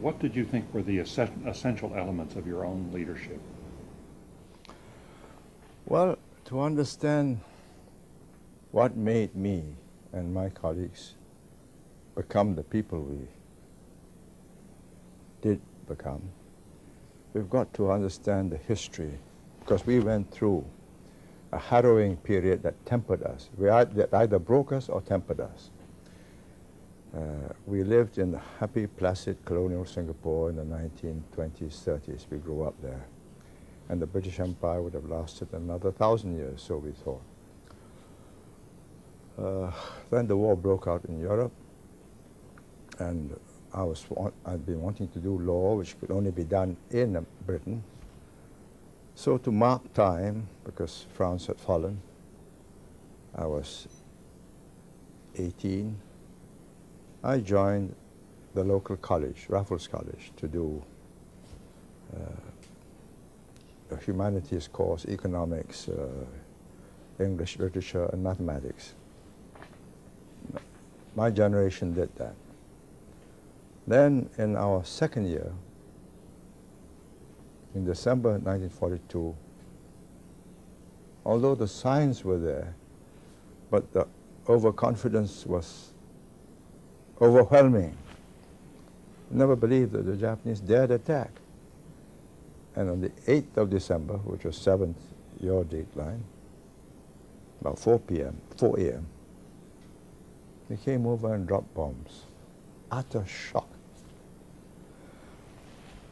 what did you think were the essential elements of your own leadership? Well, to understand what made me and my colleagues become the people we did become, we've got to understand the history, because we went through a harrowing period that tempered us. That either broke us or tempered us. We lived in the happy, placid colonial Singapore in the 1920s, 30s. We grew up there. And the British Empire would have lasted another 1,000 years, so we thought. Then the war broke out in Europe, and I'd been wanting to do law, which could only be done in Britain. So to mark time, because France had fallen, I was 18, I joined the local college, Raffles College, to do a humanities course, economics, English literature, and mathematics. My generation did that. Then in our second year, in December 1942, although the signs were there, but the overconfidence was overwhelming. Never believed that the Japanese dared attack. And on the 8th of December, which was 7th, your dateline, about 4 a.m., they came over and dropped bombs. Utter shock.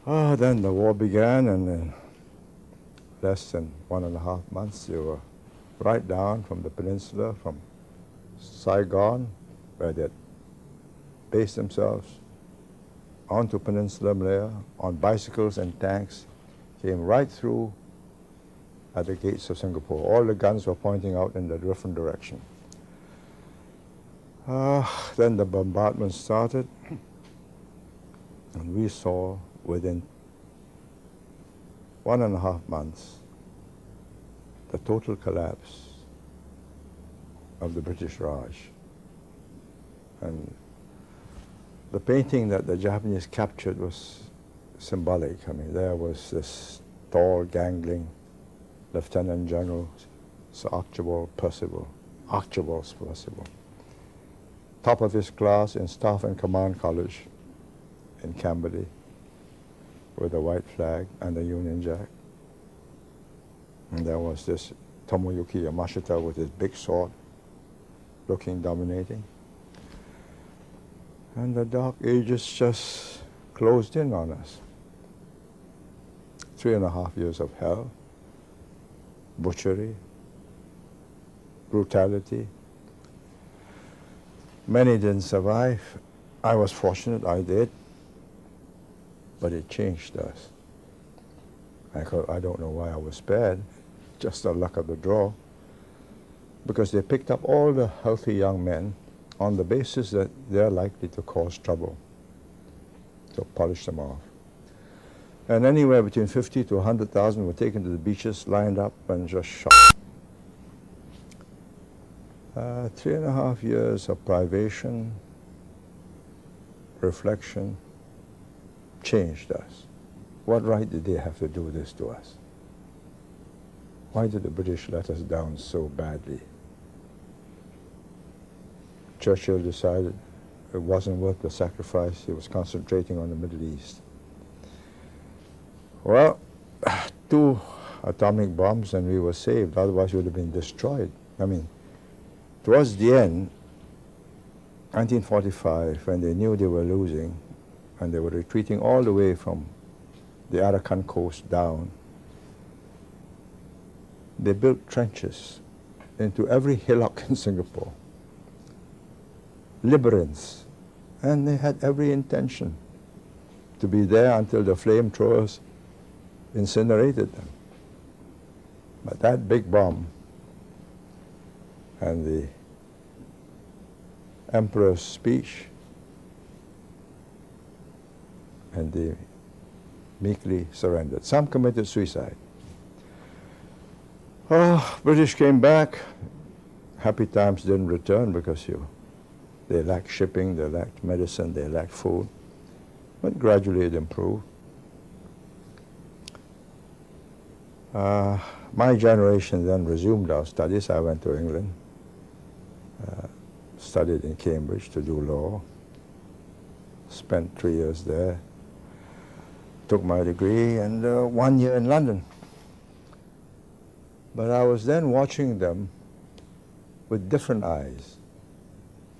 Then the war began, and in less than 1.5 months, they were right down from the peninsula, from Saigon, where they had based themselves, onto Peninsula Malaya, on bicycles and tanks, came right through at the gates of Singapore. All the guns were pointing out in the different direction. Then the bombardment started, and we saw within 1.5 months the total collapse of the British Raj. And the painting that the Japanese captured was symbolic. I mean, there was this tall, gangling Lieutenant General Sir Archibald Percival, top of his class in Staff and Command College in Camberley, with a white flag and a Union Jack. And there was this Tomoyuki Yamashita with his big sword, looking dominating. And the Dark Ages just closed in on us. 3.5 years of hell, butchery, brutality. Many didn't survive. I was fortunate, I did, but it changed us. I don't know why I was spared, just the luck of the draw, because they picked up all the healthy young men on the basis that they're likely to cause trouble, to polish them off. And anywhere between 50 to 100,000 were taken to the beaches, lined up, and just shot. 3.5 years of privation, reflection, changed us. What right did they have to do this to us? Why did the British let us down so badly? Churchill decided it wasn't worth the sacrifice. He was concentrating on the Middle East. Well, 2 atomic bombs and we were saved, otherwise we would have been destroyed. I mean, towards the end, 1945, when they knew they were losing, and they were retreating all the way from the Arakan coast down, they built trenches into every hillock in Singapore, labyrinths, and they had every intention to be there until the flamethrowers incinerated them. But that big bomb and the Emperor's speech, and they meekly surrendered. Some committed suicide. British came back. Happy times didn't return because they lacked shipping, they lacked medicine, they lacked food. but gradually it improved. My generation then resumed our studies. I went to England, studied in Cambridge to do law, spent 3 years there, took my degree, and 1 year in London. But I was then watching them with different eyes.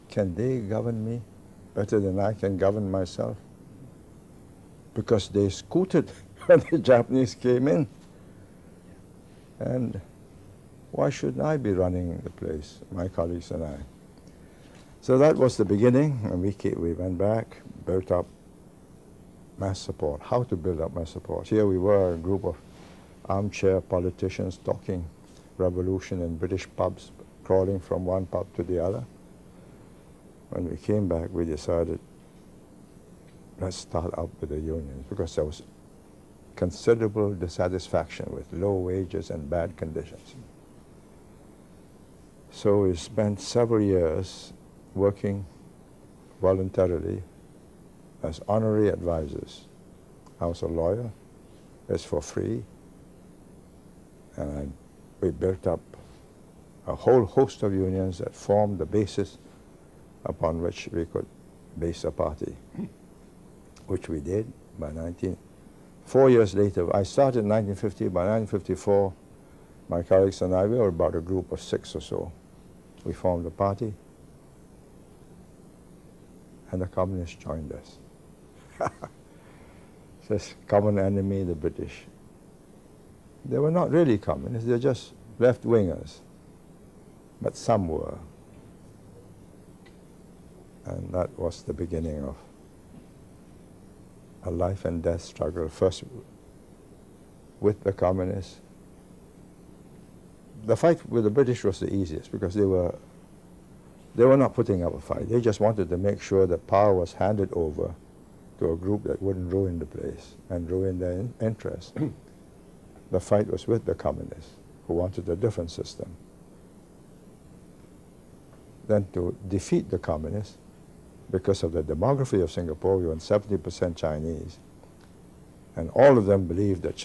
Can they govern me better than I can govern myself? Because they scooted when the Japanese came in. And why shouldn't I be running the place, my colleagues and I? So that was the beginning, and we went back, built up mass support, how to build up mass support. Here we were, a group of armchair politicians talking revolution in British pubs, crawling from one pub to the other. When we came back, we decided, let's start up with the unions, because there was considerable dissatisfaction with low wages and bad conditions. So we spent several years working voluntarily as honorary advisors. I was a lawyer, it's for free, and we built up a whole host of unions that formed the basis upon which we could base a party, which we did by 4 years later. I started in 1950. By 1954, my colleagues and I, we were about a group of 6 or so. We formed a party, and the communists joined us. This common enemy, the British. They were not really communists, they're just left-wingers, but some were. And that was the beginning of a life and death struggle, first with the communists. The fight with the British was the easiest because they were not putting up a fight. They just wanted to make sure that power was handed over to a group that wouldn't ruin the place and ruin their interests. The fight was with the communists, who wanted a different system. Then to defeat the communists, because of the demography of Singapore, we were 70% Chinese, and all of them believed that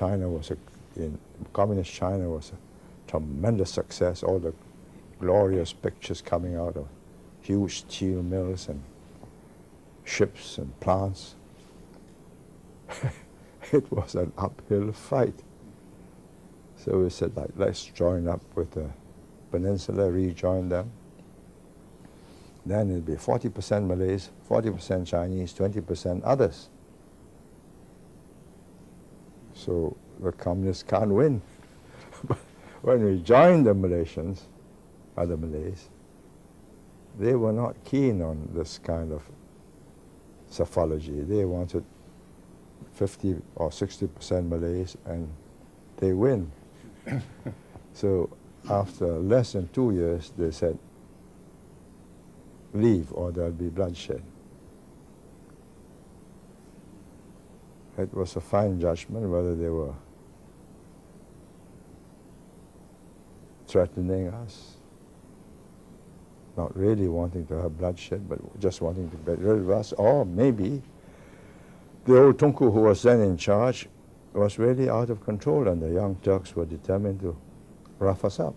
communist China was a tremendous success, all the glorious pictures coming out of huge steel mills and ships and plants. It was an uphill fight. So we said, like, let's join up with the Peninsula, rejoin them. Then it'd be 40% Malays, 40% Chinese, 20% others. So the communists can't win. But when we joined the Malaysians, other Malays, they were not keen on this kind of psephology. They wanted 50 or 60% Malays, and they win. So after less than 2 years, they said, leave or there'll be bloodshed. It was a fine judgment whether they were threatening us, not really wanting to have bloodshed, but just wanting to get rid of us, or maybe the old Tunku who was then in charge was really out of control, and the young Turks were determined to rough us up.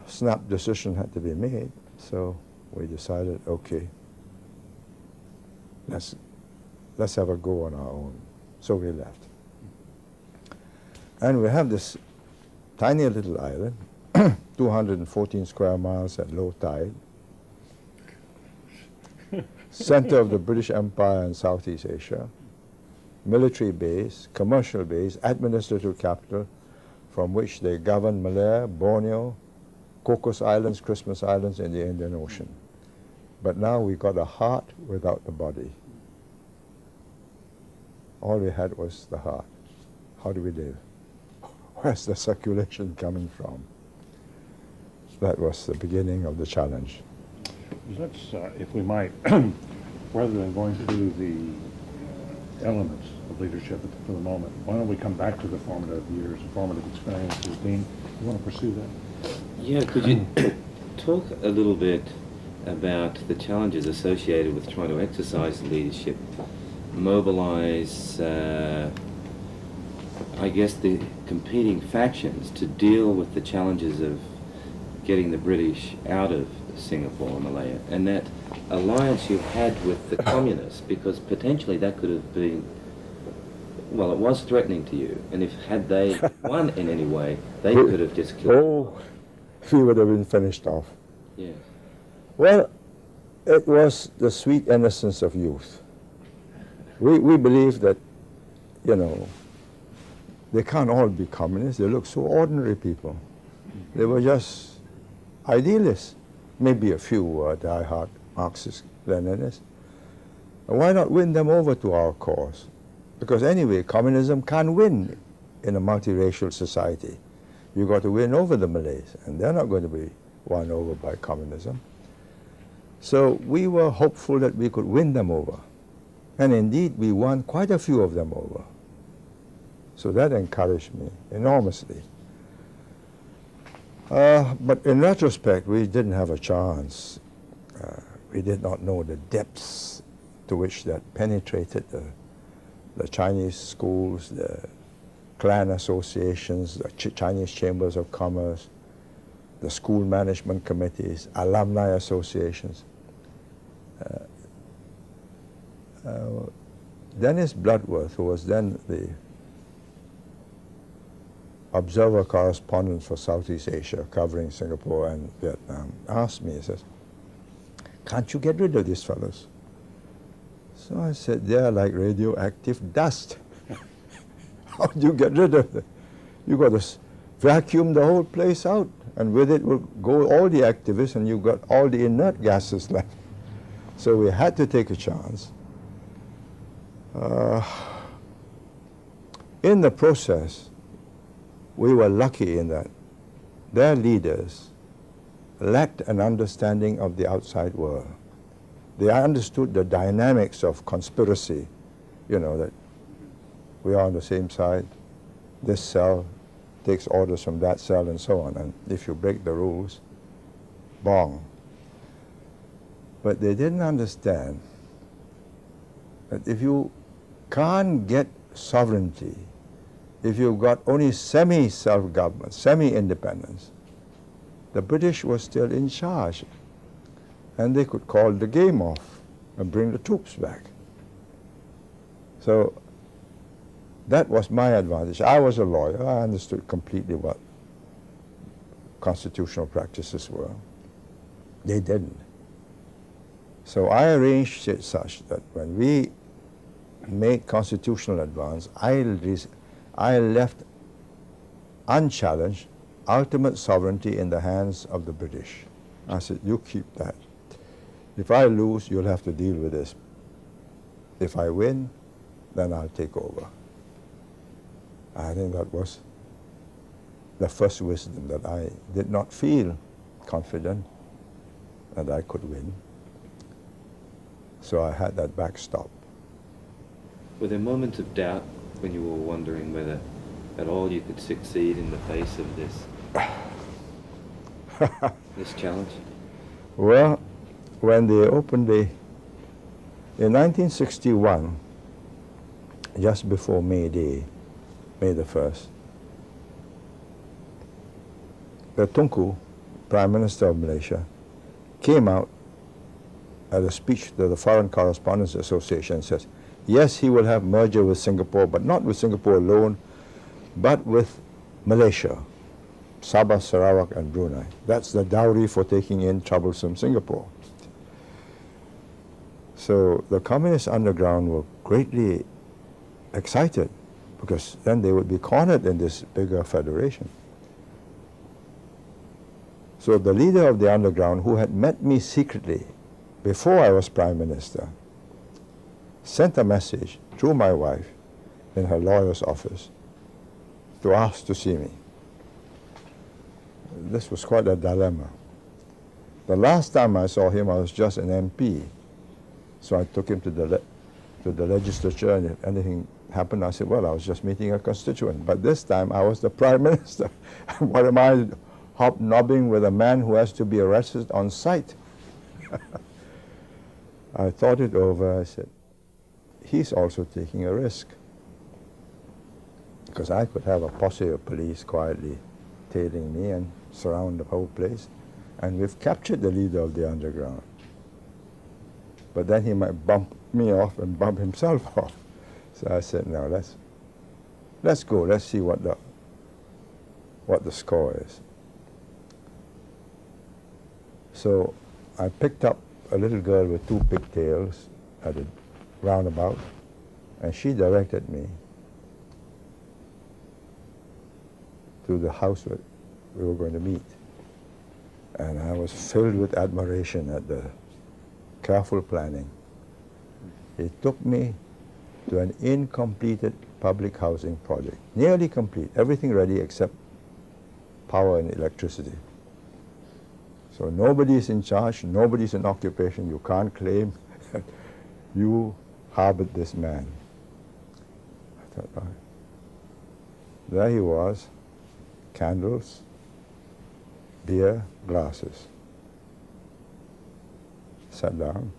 Snap decision had to be made, so we decided, okay, let's have a go on our own. So we left. And we have this tiny little island, 214 square miles at low tide, center of the British Empire in Southeast Asia, military base, commercial base, administrative capital, from which they govern Malaya, Borneo, Cocos Islands, Christmas Islands in the Indian Ocean. But now we got a heart without the body. All we had was the heart. How do we live? Where's the circulation coming from? That was the beginning of the challenge. Let's, if we might, rather than going through the elements of leadership for the moment, why don't we come back to the formative years, formative experiences? Dean, you want to pursue that? Yeah, could you talk a little bit about the challenges associated with trying to exercise leadership, mobilize, I guess, the competing factions to deal with the challenges of getting the British out of Singapore and Malaya, and that alliance you had with the communists, because potentially that could have been, well, it was threatening to you, and if had they won in any way, they could have just killed you. Oh, we would have been finished off. Yes. Well, it was the sweet innocence of youth. We believe that, you know, they can't all be communists. They look so ordinary people. They were just idealists. Maybe a few die-hard Marxist Leninists. And why not win them over to our cause? Because anyway, communism can't win in a multiracial society. You've got to win over the Malays, and they're not going to be won over by communism. So we were hopeful that we could win them over. And indeed, we won quite a few of them over. So that encouraged me enormously. But in retrospect, we didn't have a chance. We did not know the depths to which that penetrated the Chinese schools, the clan associations, the Chinese chambers of commerce, the school management committees, alumni associations. Dennis Bloodworth, who was then the observer correspondent for Southeast Asia, covering Singapore and Vietnam, asked me, he says, "Can't you get rid of these fellows?" So I said, "They're like radioactive dust." How do you get rid of them? You got to vacuum the whole place out, and with it will go all the activists, and you've got all the inert gases left. So we had to take a chance. In the process, we were lucky in that their leaders lacked an understanding of the outside world. They understood the dynamics of conspiracy, you know, that we are on the same side, this cell takes orders from that cell and so on, and if you break the rules, bong. But they didn't understand that if you can't get sovereignty, if you've got only semi-self-government, semi-independence, the British were still in charge, and they could call the game off and bring the troops back. So that was my advantage. I was a lawyer. I understood completely what constitutional practices were. They didn't. So I arranged it such that when we made constitutional advance, I left unchallenged ultimate sovereignty in the hands of the British. I said, "You keep that. If I lose, you'll have to deal with this. If I win, then I'll take over." I think that was the first wisdom, that I did not feel confident that I could win. So I had that backstop. Were there moments of doubt when you were wondering whether at all you could succeed in the face of this challenge? Well, when they opened in 1961, just before May Day, May the 1st, the Tunku, Prime Minister of Malaysia, came out at a speech to the Foreign Correspondents Association and says, yes, he will have merger with Singapore, but not with Singapore alone, but with Malaysia, Sabah, Sarawak, and Brunei. That's the dowry for taking in troublesome Singapore. So the communist underground were greatly excited, because then they would be cornered in this bigger federation. So the leader of the underground, who had met me secretly before I was Prime Minister, sent a message through my wife in her lawyer's office to ask to see me. This was quite a dilemma. The last time I saw him, I was just an MP. So I took him to the legislature, and if anything happened, I said, well, I was just meeting a constituent. But this time, I was the Prime Minister. What am I hobnobbing with a man who has to be arrested on sight? I thought it over. I said, he's also taking a risk. Because I could have a posse of police quietly tailing me and surround the whole place. And we've captured the leader of the underground. But then he might bump me off and bump himself off. So I said, no, let's go. Let's see what the score is. So I picked up a little girl with 2 pigtails at a roundabout, and she directed me to the house where we were going to meet. And I was filled with admiration at the careful planning. It took me to an incompleted public housing project, nearly complete, everything ready except power and electricity. So nobody's in charge, nobody's in occupation. You can't claim that you harbored this man. I thought, right. There he was, candles, beer, glasses. Sat down.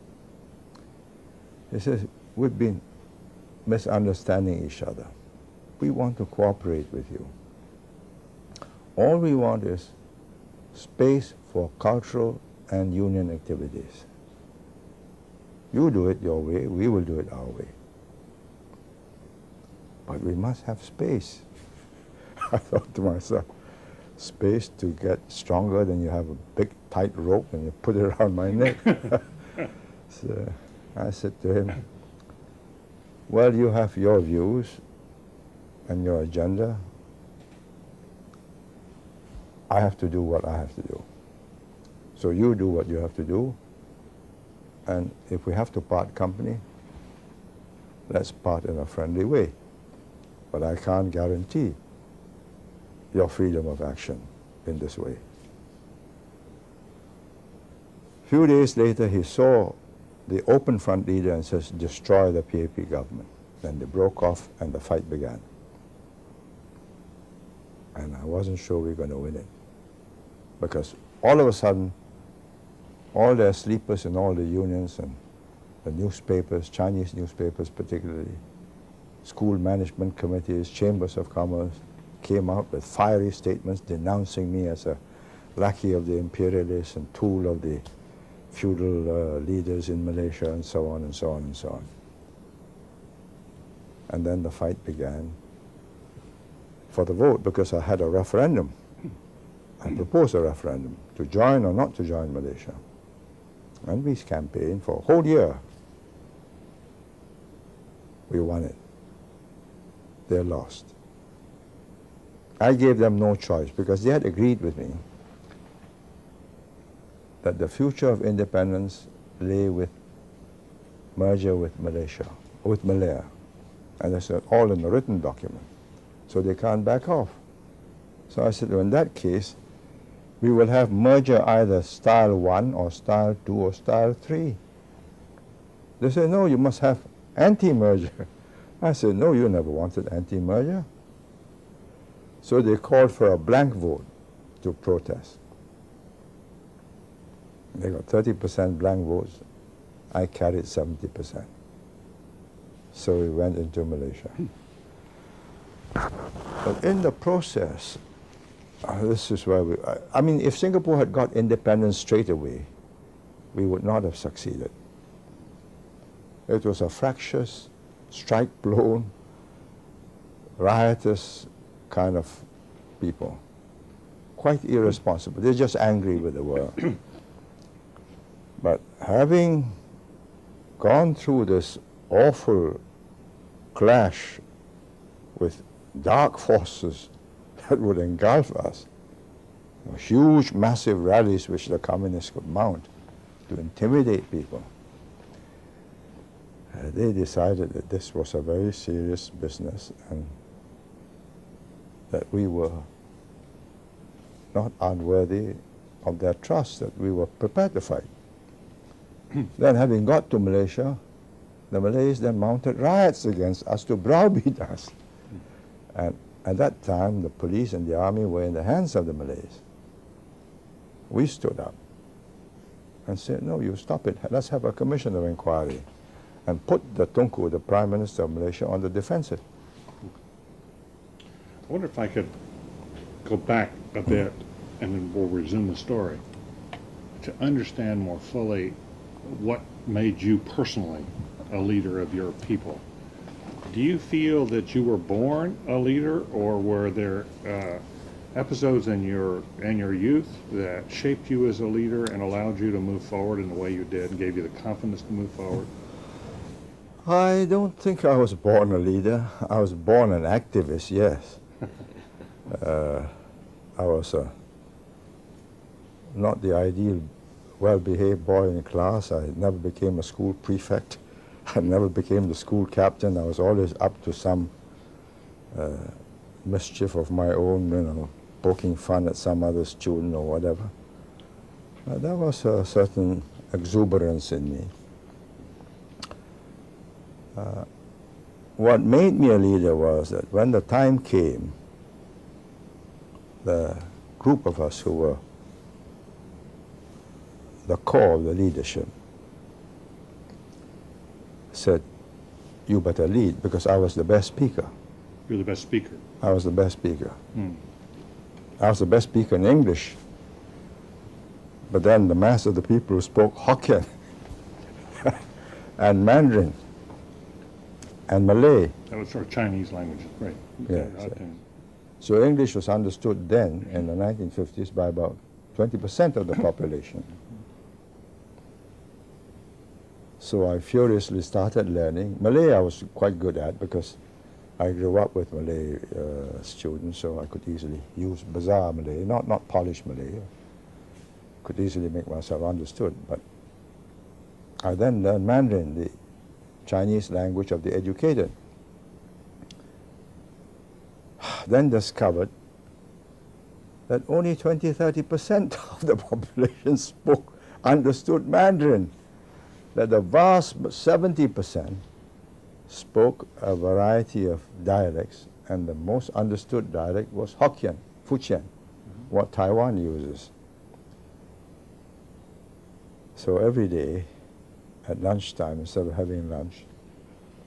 He says, we've been misunderstanding each other. We want to cooperate with you. All we want is space for cultural and union activities. You do it your way, we will do it our way. But we must have space. I thought to myself, space to get stronger, then you have a big tight rope and you put it around my neck. So I said to him, well, you have your views and your agenda. I have to do what I have to do. So you do what you have to do, and if we have to part company, let's part in a friendly way. But I can't guarantee your freedom of action in this way. A few days later, he saw the Open Front leader and says, destroy the PAP government. Then they broke off and the fight began. And I wasn't sure we were going to win it. Because all of a sudden, all their sleepers in all the unions and the newspapers, Chinese newspapers particularly, school management committees, chambers of commerce, came out with fiery statements denouncing me as a lackey of the imperialists and tool of the feudal leaders in Malaysia, and so on and so on and so on. And then the fight began for the vote, because I had a referendum. I proposed a referendum to join or not to join Malaysia. And we campaigned for a whole year. We won it. They lost. I gave them no choice, because they had agreed with me that the future of independence lay with merger with Malaysia, with Malaya. And that's all in the written document. So they can't back off. So I said, well, in that case, we will have merger either style 1 or style 2 or style 3. They said, no, you must have anti-merger. I said, no, you never wanted anti-merger. So they called for a blank vote to protest. They got 30% blank votes. I carried 70%. So we went into Malaysia. But in the process, this is where I mean, if Singapore had got independence straight away, we would not have succeeded. It was a fractious, strike-blown, riotous kind of people. Quite irresponsible. They're just angry with the world. But having gone through this awful clash with dark forces that would engulf us, huge, massive rallies which the communists could mount to intimidate people, they decided that this was a very serious business and that we were not unworthy of their trust, that we were prepared to fight. Then, having got to Malaysia, the Malays then mounted riots against us to browbeat us. And at that time, the police and the army were in the hands of the Malays. We stood up. and said, no, you stop it. Let's have a commission of inquiry. And put the Tunku, the Prime Minister of Malaysia, on the defensive. I wonder if I could go back a bit, and then we'll resume the story, to understand more fully what made you personally a leader of your people. Do you feel that you were born a leader, or were there episodes in your youth that shaped you as a leader and allowed you to move forward in the way you did and gave you the confidence to move forward? I don't think I was born a leader. I was born an activist, yes. I was not the ideal well-behaved boy in class. I never became a school prefect. I never became the school captain. I was always up to some mischief of my own, you know, poking fun at some other student or whatever. There was a certain exuberance in me. What made me a leader was that when the time came, the group of us who were the core of the leadership said, you better lead, because I was the best speaker. You're the best speaker. I was the best speaker. I was the best speaker in English, but then the mass of the people who spoke Hokkien and Mandarin and Malay. That was sort of Chinese language, right? Yes. Okay. So English was understood then, in the 1950s, by about 20% of the population. So I furiously started learning. Malay I was quite good at, because I grew up with Malay students, so I could easily use bazaar Malay, not polished Malay. Could easily make myself understood. But I then learned Mandarin, the Chinese language of the educated. Then discovered that only 20–30% of the population understood Mandarin, that the vast 70% spoke a variety of dialects, and the most understood dialect was Hokkien, Fujian, what Taiwan uses. So every day at lunchtime, instead of having lunch,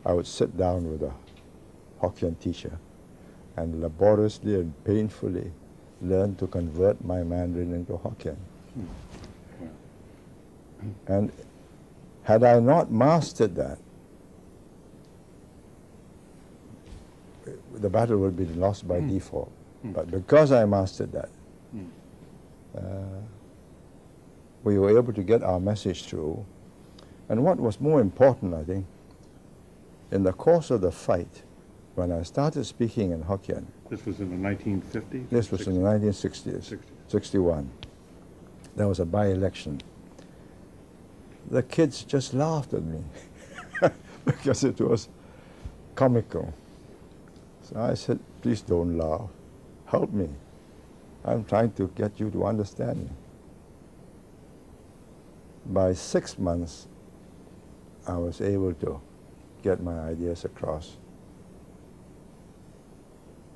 I would sit down with a Hokkien teacher and laboriously and painfully learn to convert my Mandarin into Hokkien. And had I not mastered that, the battle would be lost by default. But because I mastered that, we were able to get our message through. And what was more important, I think, in the course of the fight, when I started speaking in Hokkien. This was in the 1950s? This was in the 1960s, 61. There was a by-election. The kids just laughed at me because it was comical. So I said, please don't laugh. Help me. I'm trying to get you to understand me. By 6 months, I was able to get my ideas across.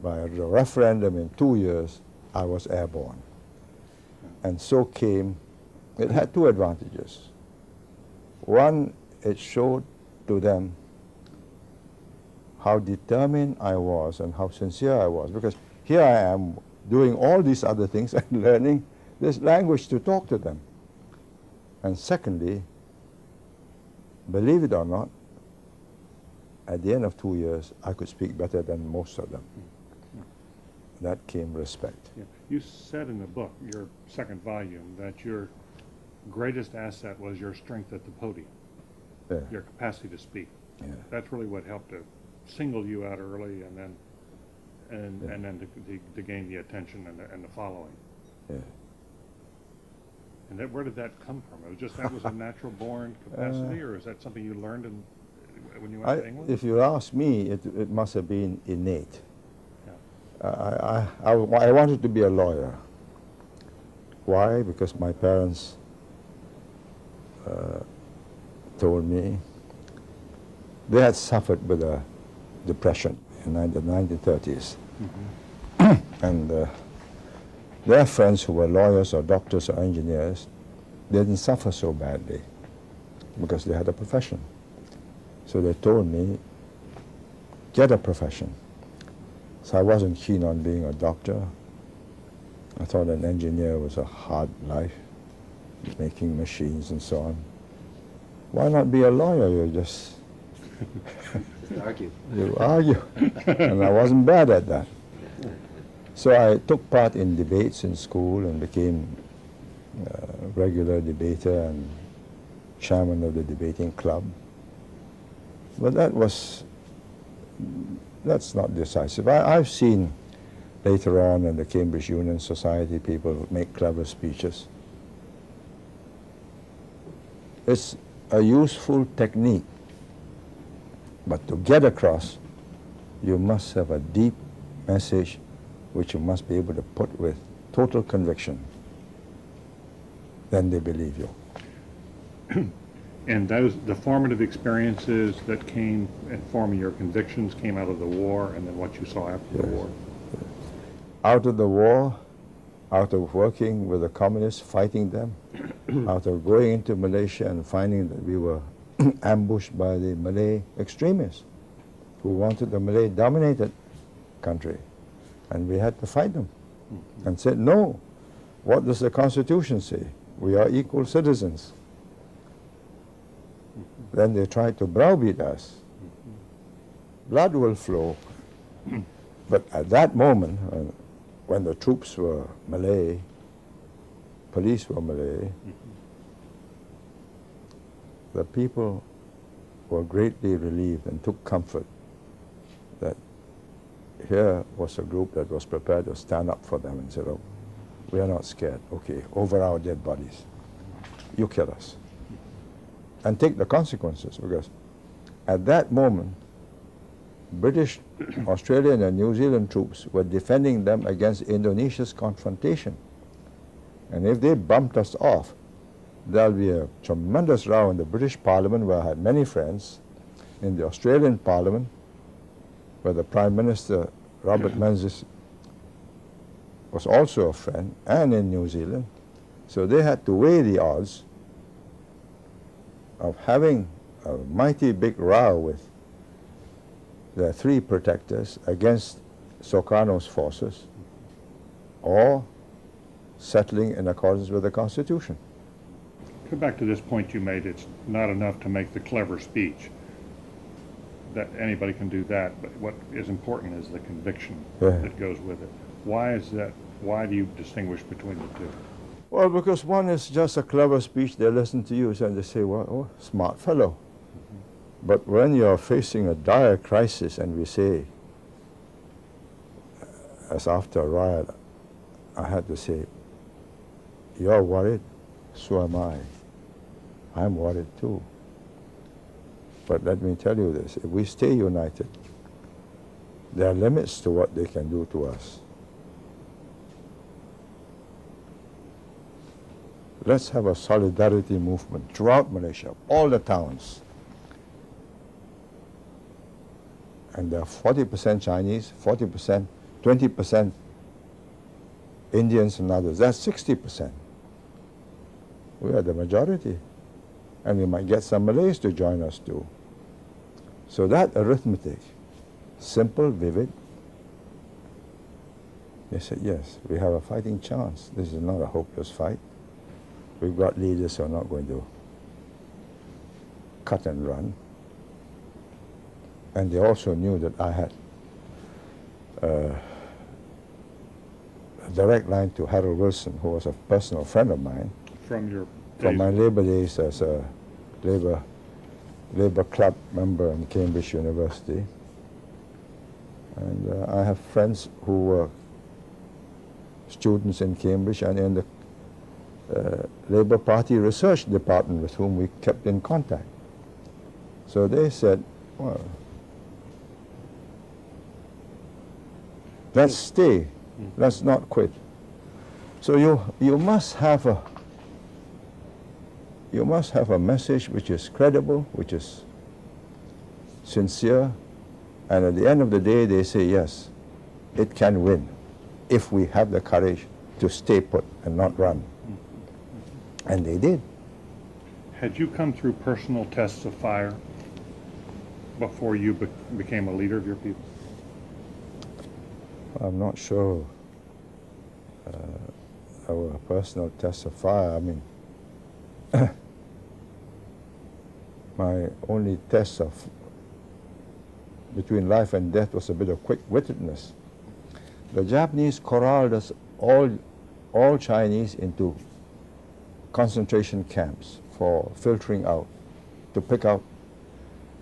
By the referendum in 2 years, I was airborne. And so came, it had two advantages. One, it showed to them how determined I was and how sincere I was, because here I am doing all these other things and learning this language to talk to them. And secondly, believe it or not, at the end of 2 years, I could speak better than most of them. That came respect. Yeah. You said in the book, your second volume, that your greatest asset was your strength at the podium, your capacity to speak. Yeah. That's really what helped to single you out early, and then and then to gain the attention and the following. Yeah. And that, where did that come from? It was just that was a natural born capacity, or is that something you learned when you went to England? If you ask me, it must have been innate. Yeah. I wanted to be a lawyer. Why? Because my parents told me they had suffered with a depression in the 1930s. And their friends who were lawyers or doctors or engineers, didn't suffer so badly because they had a profession. So they told me, get a profession. So I wasn't keen on being a doctor. I thought an engineer was a hard life, making machines and so on. Why not be a lawyer? You just Argue. you argue. And I wasn't bad at that. So I took part in debates in school and became a regular debater and chairman of the debating club. But that's not decisive. I've seen later on in the Cambridge Union Society people make clever speeches. It's a useful technique, but to get across, you must have a deep message which you must be able to put with total conviction. Then they believe you. And the formative experiences that came in forming your convictions came out of the war and then what you saw after the war? Out of the war, out of working with the communists, fighting them, out of going into Malaysia and finding that we were ambushed by the Malay extremists who wanted the Malay-dominated country. And we had to fight them and said, no, what does the Constitution say? We are equal citizens. Then they tried to browbeat us. Blood will flow. But at that moment, when the troops were Malay, police were Malay, the people were greatly relieved and took comfort that here was a group that was prepared to stand up for them and said, oh, we are not scared. Okay, over our dead bodies. You kill us. And take the consequences, because at that moment, British, Australian and New Zealand troops were defending them against Indonesia's confrontation. And if they bumped us off, there'll be a tremendous row in the British Parliament, where I had many friends, in the Australian Parliament, where the Prime Minister, Robert Menzies, was also a friend, and in New Zealand. So they had to weigh the odds of having a mighty big row with their three protectors against Sukarno's forces, or settling in accordance with the Constitution. Go back to this point you made. It's not enough to make the clever speech. That anybody can do that, but what is important is the conviction that goes with it. Why is that? Why do you distinguish between the two? Well, because one is just a clever speech, they listen to you and they say, well, oh, smart fellow. But when you're facing a dire crisis and we say, as after a riot, I had to say, you're worried, so am I. I'm worried too. But let me tell you this, if we stay united, there are limits to what they can do to us. Let's have a solidarity movement throughout Malaysia, all the towns. And there are 40% Chinese, 40%, 20% Indians and others. That's 60%. We are the majority. And we might get some Malays to join us too. So that arithmetic, simple, vivid, they said, yes, we have a fighting chance. This is not a hopeless fight. We've got leaders who are not going to cut and run. And they also knew that I had a direct line to Harold Wilson, who was a personal friend of mine. From my labor days as a labor club member in Cambridge University. And I have friends who were students in Cambridge and in the Labour Party research department with whom we kept in contact. So they said, well, let's stay, let's not quit. So you must have a message which is credible, which is sincere, and at the end of the day they say, yes, it can win if we have the courage to stay put and not run. And they did. Had you come through personal tests of fire before you became a leader of your people? I'm not sure our personal test of fire. I mean, my only test of between life and death was a bit of quick-wittedness. The Japanese corralled us all Chinese into concentration camps for filtering out, to pick out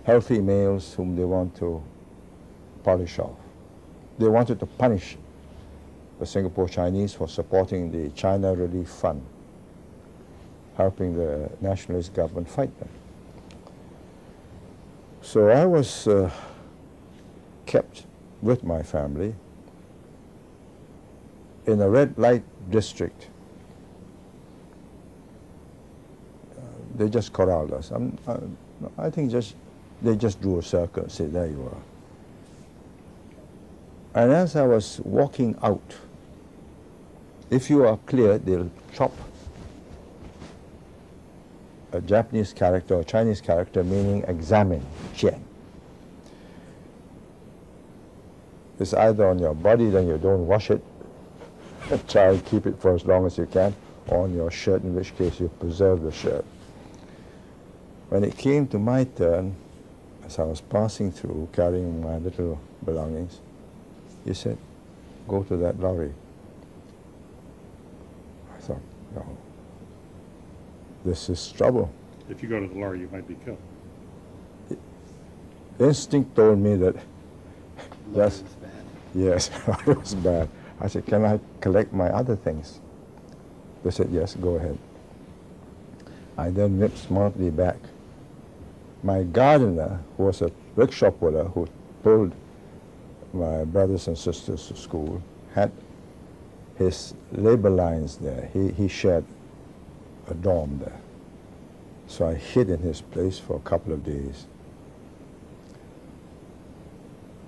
healthy males whom they want to polish off. They wanted to punish the Singapore Chinese for supporting the China Relief Fund, helping the nationalist government fight them. So I was kept with my family in a red light district. They just corralled us. I think they just drew a circle and said, there you are. And as I was walking out, if you are clear, they'll chop a Japanese character or Chinese character, meaning examine, qian. It's either on your body, then you don't wash it, try to keep it for as long as you can, or on your shirt, in which case you preserve the shirt. When it came to my turn, as I was passing through, carrying my little belongings, he said, go to that lorry. I thought, no, this is trouble. If you go to the lorry, you might be killed. Instinct told me that, Yes. Bad. yes, it was bad. I said, can I collect my other things? They said, yes, go ahead. I then went smartly back. My gardener, who was a rickshaw puller who pulled my brothers and sisters to school, had his labor lines there. He shared a dorm there. So I hid in his place for a couple of days.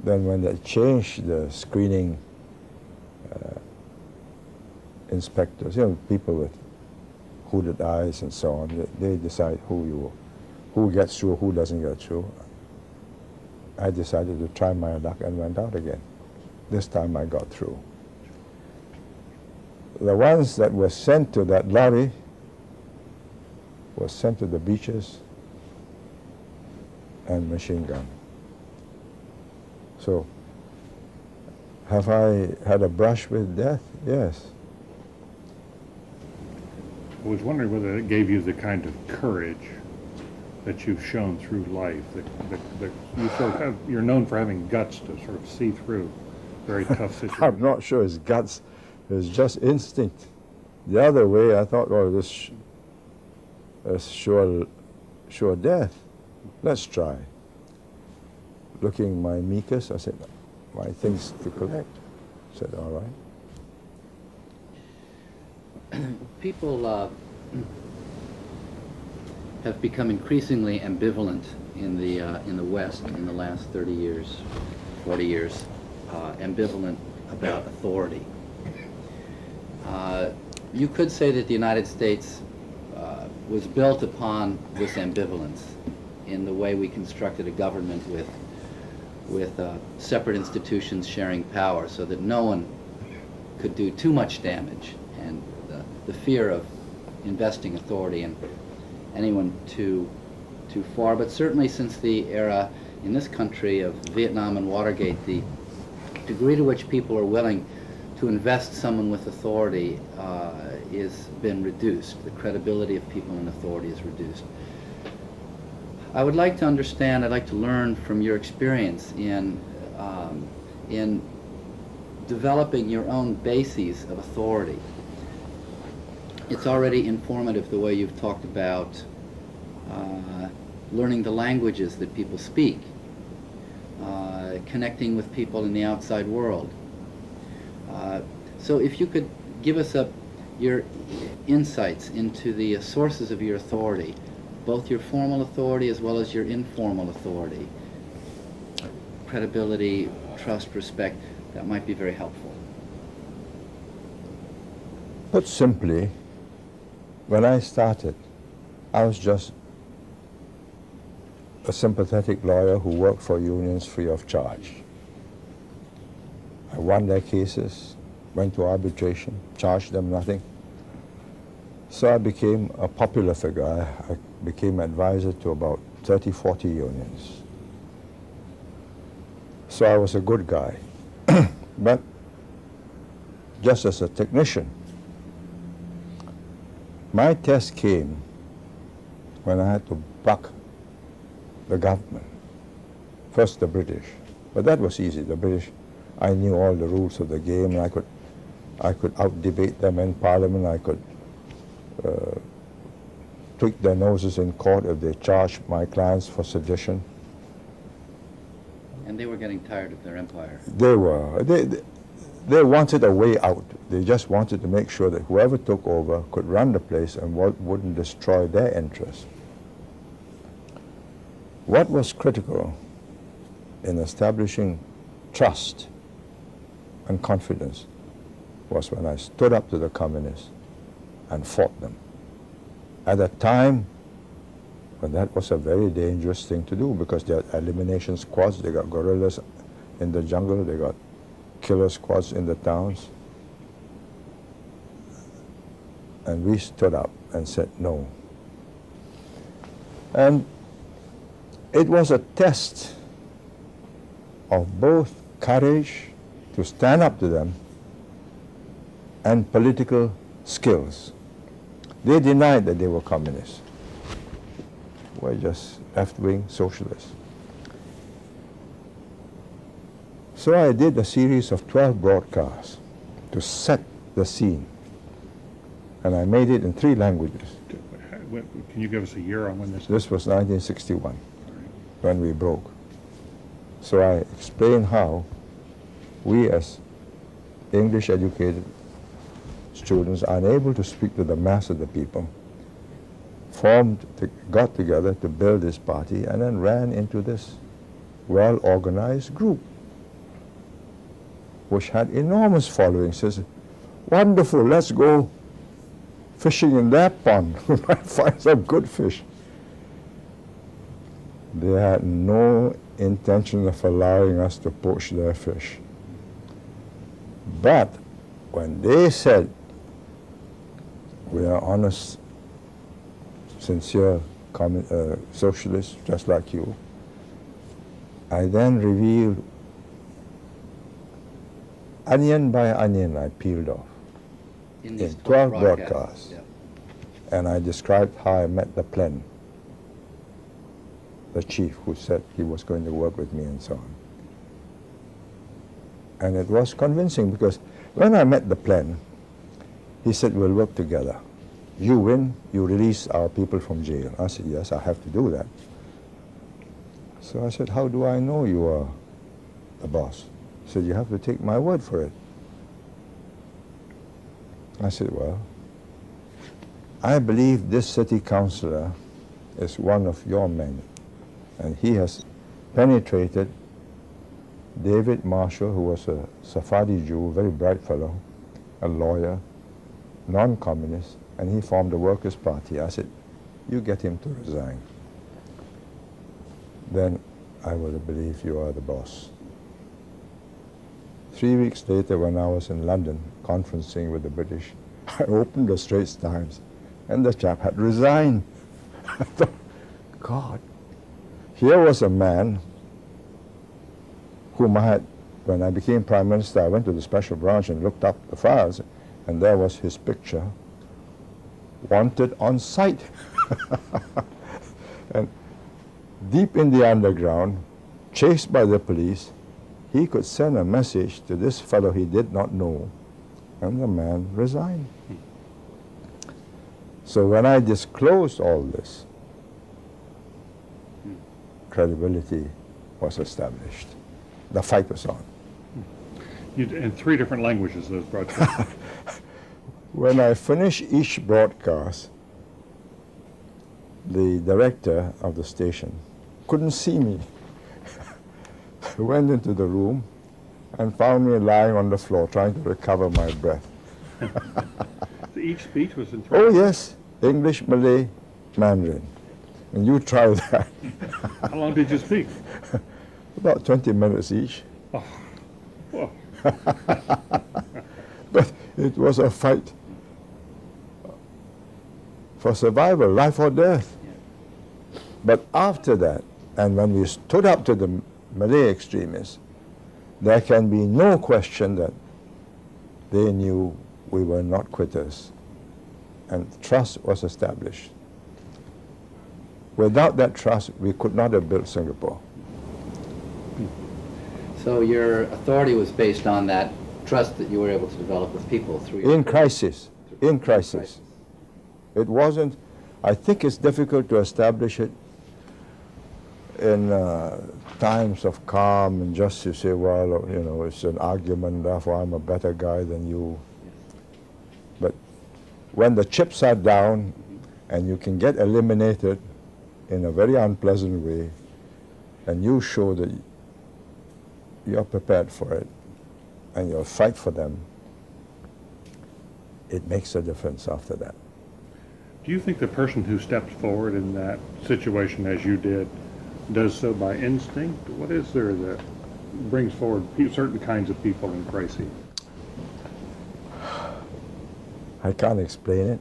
Then when they changed the screening inspectors, you know, people with hooded eyes and so on, they decide who gets through, who doesn't get through. I decided to try my luck and went out again. This time I got through. The ones that were sent to that lorry were sent to the beaches and machine gun. So, have I had a brush with death? Yes. I was wondering whether it gave you the kind of courage that you've shown through life. You're known for having guts to sort of see through very tough situations. I'm not sure it's guts. It's just instinct. The other way, I thought, oh, this is sure death. Let's try. Looking my meekest, I said, my things to collect. I said, all right. People have become increasingly ambivalent in the West in the last 30 years, 40 years, ambivalent about authority. You could say that the United States was built upon this ambivalence in the way we constructed a government with separate institutions sharing power so that no one could do too much damage, and the fear of investing authority in anyone too far. But certainly since the era in this country of Vietnam and Watergate, the degree to which people are willing to invest someone with authority has been reduced. The credibility of people in authority is reduced. I would like to understand, I'd like to learn from your experience in developing your own bases of authority. It's already informative the way you've talked about learning the languages that people speak, connecting with people in the outside world. So if you could give us your insights into the sources of your authority, both your formal authority as well as your informal authority, credibility, trust, respect, that might be very helpful. Put simply, when I started, I was just a sympathetic lawyer who worked for unions free of charge. I won their cases, went to arbitration, charged them nothing. So I became a popular figure. I became advisor to about 30, 40 unions. So I was a good guy. But just as a technician, my test came when I had to buck the government. First the British, but that was easy. The British, I knew all the rules of the game, and I could out-debate them in Parliament. I could tweak their noses in court if they charged my clients for sedition. And they were getting tired of their empire. They were. They wanted a way out. They just wanted to make sure that whoever took over could run the place and wouldn't destroy their interests. What was critical in establishing trust and confidence was when I stood up to the communists and fought them. At a time when that was a very dangerous thing to do, because they had elimination squads, they got guerrillas in the jungle, they got killer squads in the towns. And we stood up and said no. And it was a test of both courage to stand up to them and political skills. They denied that they were communists. We're just left-wing socialists. So I did a series of 12 broadcasts to set the scene. And I made it in 3 languages. Can you give us a year on when this? This was 1961, when we broke. So I explained how we as English-educated students, unable to speak to the mass of the people, got together to build this party and then ran into this well-organized group, which had enormous followings. Says, wonderful, let's go fishing in that pond. We might find some good fish. They had no intention of allowing us to poach their fish. But when they said, we are honest, sincere socialists, just like you, I then revealed, onion by onion, I peeled off In these in 12 broadcasts. Yeah. And I described how I met the Plen, the chief who said he was going to work with me and so on. And it was convincing, because when I met the Plen, he said, we'll work together. You win, you release our people from jail. I said, yes, I have to do that. So I said, how do I know you are the boss? He said, you have to take my word for it. I said, well, I believe this city councillor is one of your men, and he has penetrated David Marshall, who was a Sephardi Jew, very bright fellow, a lawyer, non-communist, and he formed the Workers' Party. I said, you get him to resign. Then I will believe you are the boss. 3 weeks later, when I was in London conferencing with the British, I opened the Straits Times, and the chap had resigned. I thought, God, here was a man whom I had, when I became Prime Minister, I went to the special branch and looked up the files, and there was his picture, wanted on sight. And deep in the underground, chased by the police, he could send a message to this fellow he did not know, and the man resigned. So when I disclosed all this, credibility was established. The fight was on. In 3 different languages, those broadcasts. When I finished each broadcast, the director of the station couldn't see me. He went into the room and found me lying on the floor trying to recover my breath. Each speech was in 3. Oh yes, English, Malay, Mandarin. And you try that. How long did you speak? About 20 minutes each. Oh. Whoa. But it was a fight for survival, life or death. But after that, and when we stood up to the Malay extremists, there can be no question that they knew we were not quitters. And trust was established. Without that trust, we could not have built Singapore. So your authority was based on that trust that you were able to develop with people through your In crisis. In crisis. It wasn't, I think it's difficult to establish it in times of calm and just to say, well, you know, it's an argument, therefore I'm a better guy than you. But when the chips are down and you can get eliminated in a very unpleasant way, and you show that you're prepared for it and you'll fight for them, it makes a difference after that. Do you think the person who steps forward in that situation as you did does so by instinct? What is there that brings forward certain kinds of people in crisis? I can't explain it.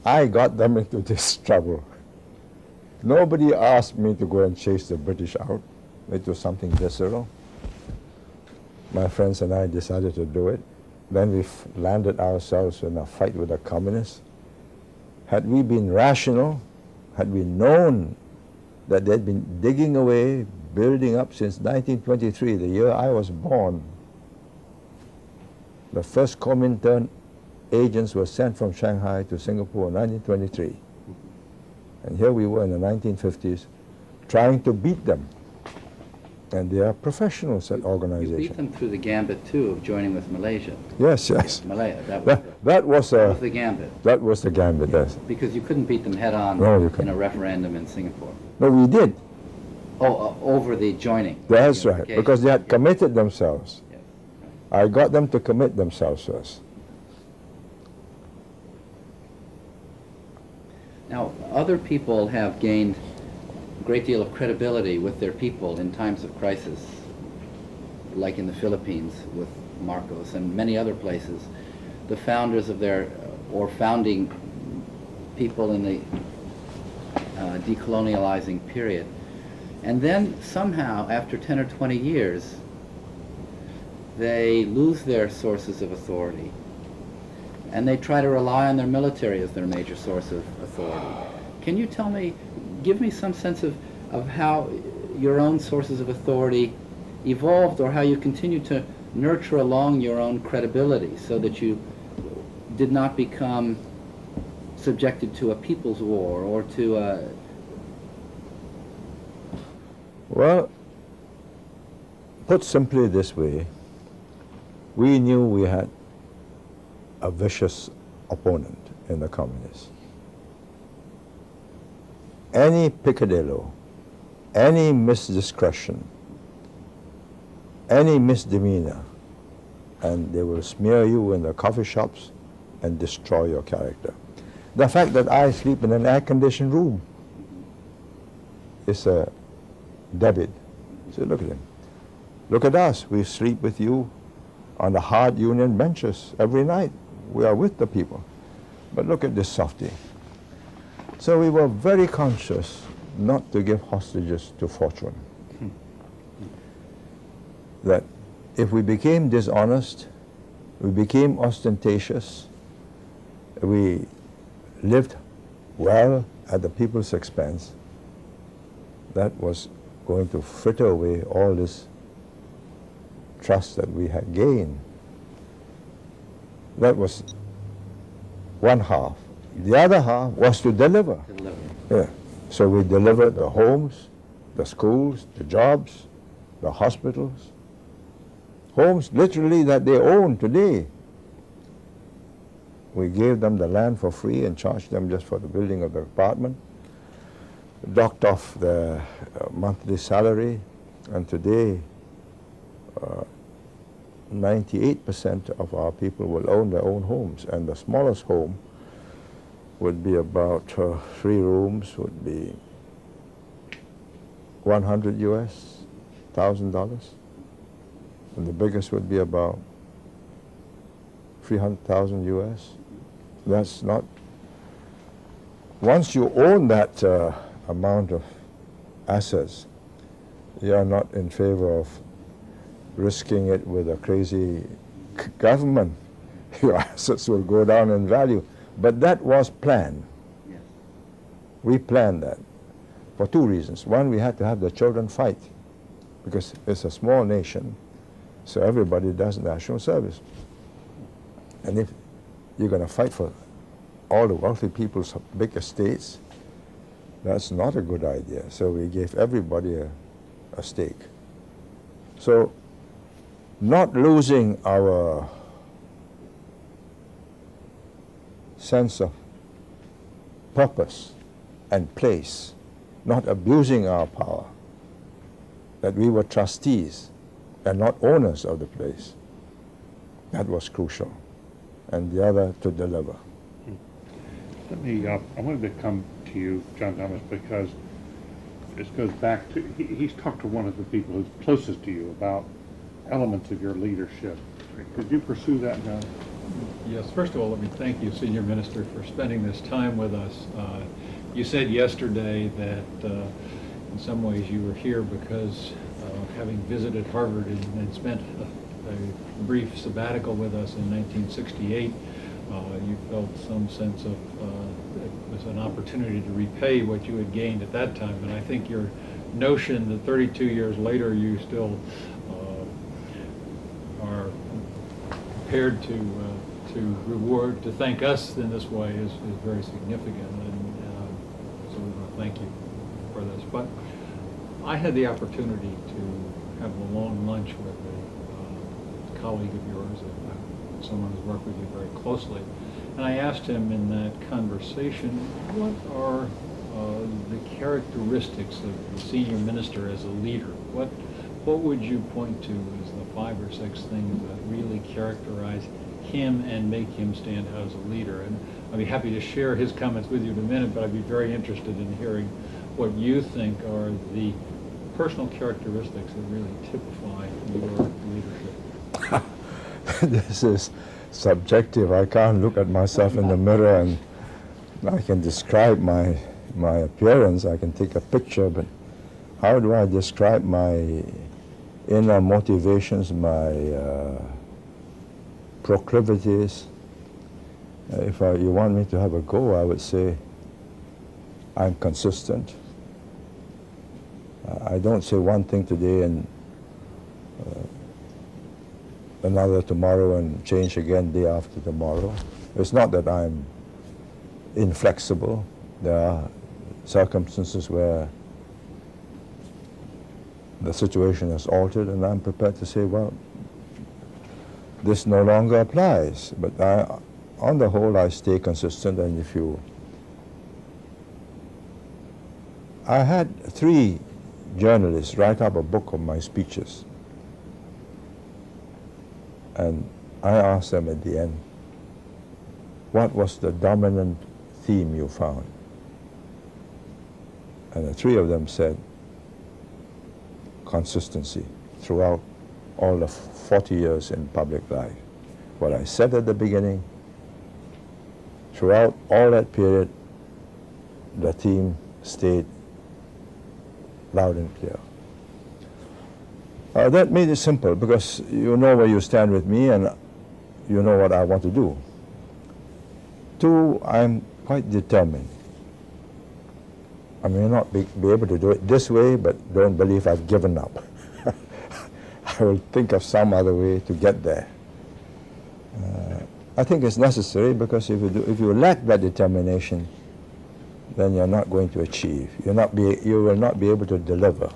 I got them into this trouble. Nobody asked me to go and chase the British out. It was something visceral. My friends and I decided to do it. Then we landed ourselves in a fight with the communists. Had we been rational, had we known that they'd been digging away, building up since 1923, the year I was born, the first Comintern agents were sent from Shanghai to Singapore in 1923. And here we were in the 1950s trying to beat them. And they are professionals at organization. You beat them through the gambit, too, of joining with Malaysia. Yes, yes. Malaya, That was the gambit. That was the gambit, yes. Because you couldn't beat them head-on No, you in couldn't. a referendum in Singapore. No, we did. Oh, over the joining. That's right, Okay. because they had committed themselves. Yes, I got them to commit themselves first. Now, other people have gained a great deal of credibility with their people in times of crisis, like in the Philippines with Marcos and many other places. The founders of their, or founding people in the decolonializing period. And then somehow, after 10 or 20 years, they lose their sources of authority. And they try to rely on their military as their major source of authority. Can you tell me, give me some sense of how your own sources of authority evolved, or how you continue to nurture along your own credibility so that you did not become subjected to a people's war or to a... Well, put simply this way, we knew we had a vicious opponent in the communists. Any peccadillo, any misdiscretion, any misdemeanor, and they will smear you in the coffee shops and destroy your character. The fact that I sleep in an air-conditioned room is a debit. So look at him. Look at us. We sleep with you on the hard union benches every night. We are with the people. But look at this softy. So we were very conscious not to give hostages to fortune. That if we became dishonest, we became ostentatious, we lived well at the people's expense, that was going to fritter away all this trust that we had gained. That was one half. The other half was to deliver. Yeah. So we delivered the homes, the schools, the jobs, the hospitals. Homes literally that they own today. We gave them the land for free and charged them just for the building of the apartment. Docked off the monthly salary, and today 98% of our people will own their own homes, and the smallest home would be about 3 rooms would be 100 US, $1,000. And the biggest would be about 300,000 US. That's not, once you own that amount of assets, you are not in favor of risking it with a crazy government. Your assets will go down in value. But that was planned. Yes. We planned that for 2 reasons. One, we had to have the children fight because it's a small nation, so everybody does national service. And if you're going to fight for all the wealthy people's big estates, that's not a good idea. So we gave everybody a stake. So not losing our sense of purpose and place, not abusing our power, that we were trustees and not owners of the place. That was crucial. And the other, to deliver. Let me, I wanted to come to you, John Thomas, because this goes back to, he's talked to one of the people who's closest to you about elements of your leadership. Could you pursue that, John? Yes, first of all, let me thank you, Senior Minister, for spending this time with us. You said yesterday that in some ways you were here because having visited Harvard and spent a brief sabbatical with us in 1968, you felt some sense of it was an opportunity to repay what you had gained at that time. And I think your notion that 32 years later you still are prepared to reward, to thank us in this way is very significant. And so we want to thank you for this. But I had the opportunity to have a long lunch with a colleague of yours, someone who's worked with you very closely. And I asked him in that conversation, what are the characteristics of the senior minister as a leader? What would you point to as the 5 or 6 things that really characterize him and make him stand out as a leader? And I'd be happy to share his comments with you in a minute, but I'd be very interested in hearing what you think are the personal characteristics that really typify your leadership. This is subjective. I can't look at myself in the mirror and I can describe my appearance. I can take a picture, but how do I describe my inner motivations, my proclivities? If you want me to have a go, I would say I'm consistent. I don't say one thing today and another tomorrow and change again day after tomorrow. It's not that I'm inflexible. There are circumstances where the situation has altered and I'm prepared to say, well, this no longer applies. But on the whole, I stay consistent. And I had 3 journalists write up a book of my speeches. And I asked them at the end, what was the dominant theme you found? And the 3 of them said, consistency throughout all the 40 years in public life. What I said at the beginning, throughout all that period, the theme stayed loud and clear. That made it simple because you know where you stand with me and you know what I want to do. 2, I'm quite determined. I may not be able to do it this way, but don't believe I've given up. I will think of some other way to get there. I think it's necessary because if you lack that determination, then you're not going to achieve. You will not be able to deliver.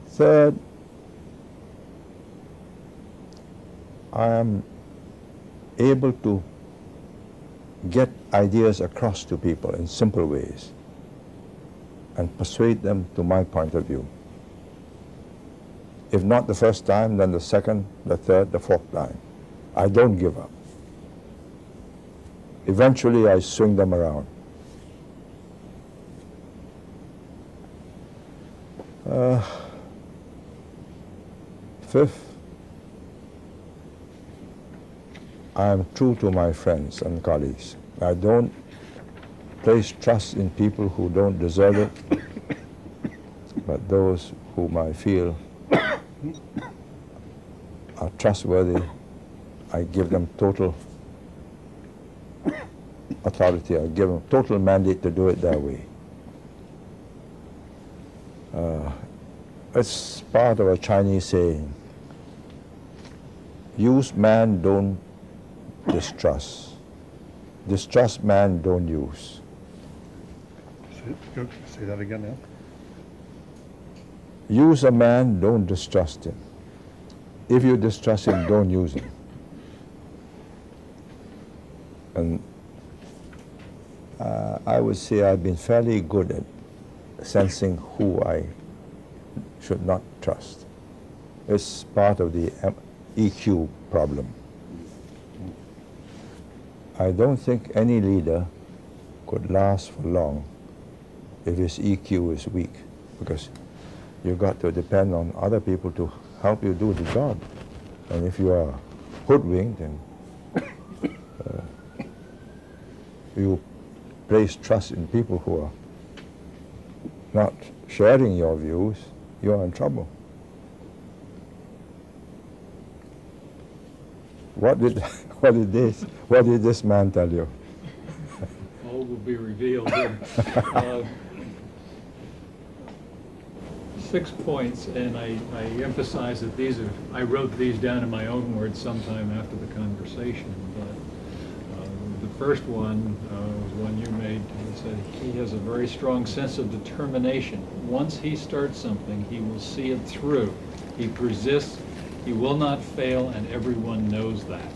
Third, I am able to get ideas across to people in simple ways and persuade them to my point of view. If not the first time, then the second, the third, the fourth time. I don't give up. Eventually, I swing them around. Fifth, I am true to my friends and colleagues. I don't place trust in people who don't deserve it, but those whom I feel are trustworthy, I give them total authority. I give them total mandate to do it their way. It's part of a Chinese saying, use man, don't distrust. Distrust man, don't use. Say that again now. Use a man, don't distrust him. If you distrust him, don't use him. And I would say I've been fairly good at sensing who I should not trust. It's part of the EQ problem. I don't think any leader could last for long if his EQ is weak, because you've got to depend on other people to help you do the job. And if you are hoodwinked and you place trust in people who are not sharing your views, you're in trouble. What did this man tell you? All will be revealed. 6 points, and I emphasize that I wrote these down in my own words sometime after the conversation, but the first one was one you made. It said he has a very strong sense of determination. Once he starts something, he will see it through. He persists, he will not fail, and everyone knows that.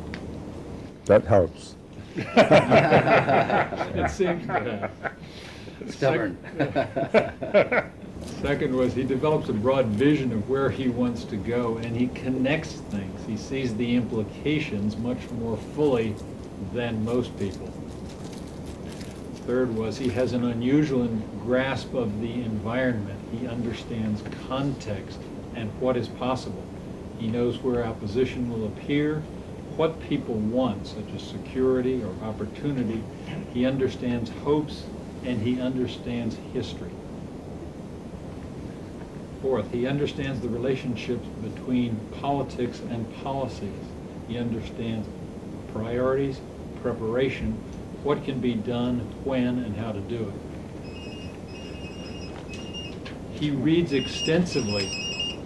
That helps. It seems to have. Stubborn. Second was he develops a broad vision of where he wants to go, and he connects things. He sees the implications much more fully than most people. Third was he has an unusual grasp of the environment. He understands context and what is possible. He knows where opposition will appear, what people want, such as security or opportunity. He understands hopes, and he understands history. Fourth, he understands the relationships between politics and policies. He understands priorities, preparation, what can be done, when, and how to do it. He reads extensively,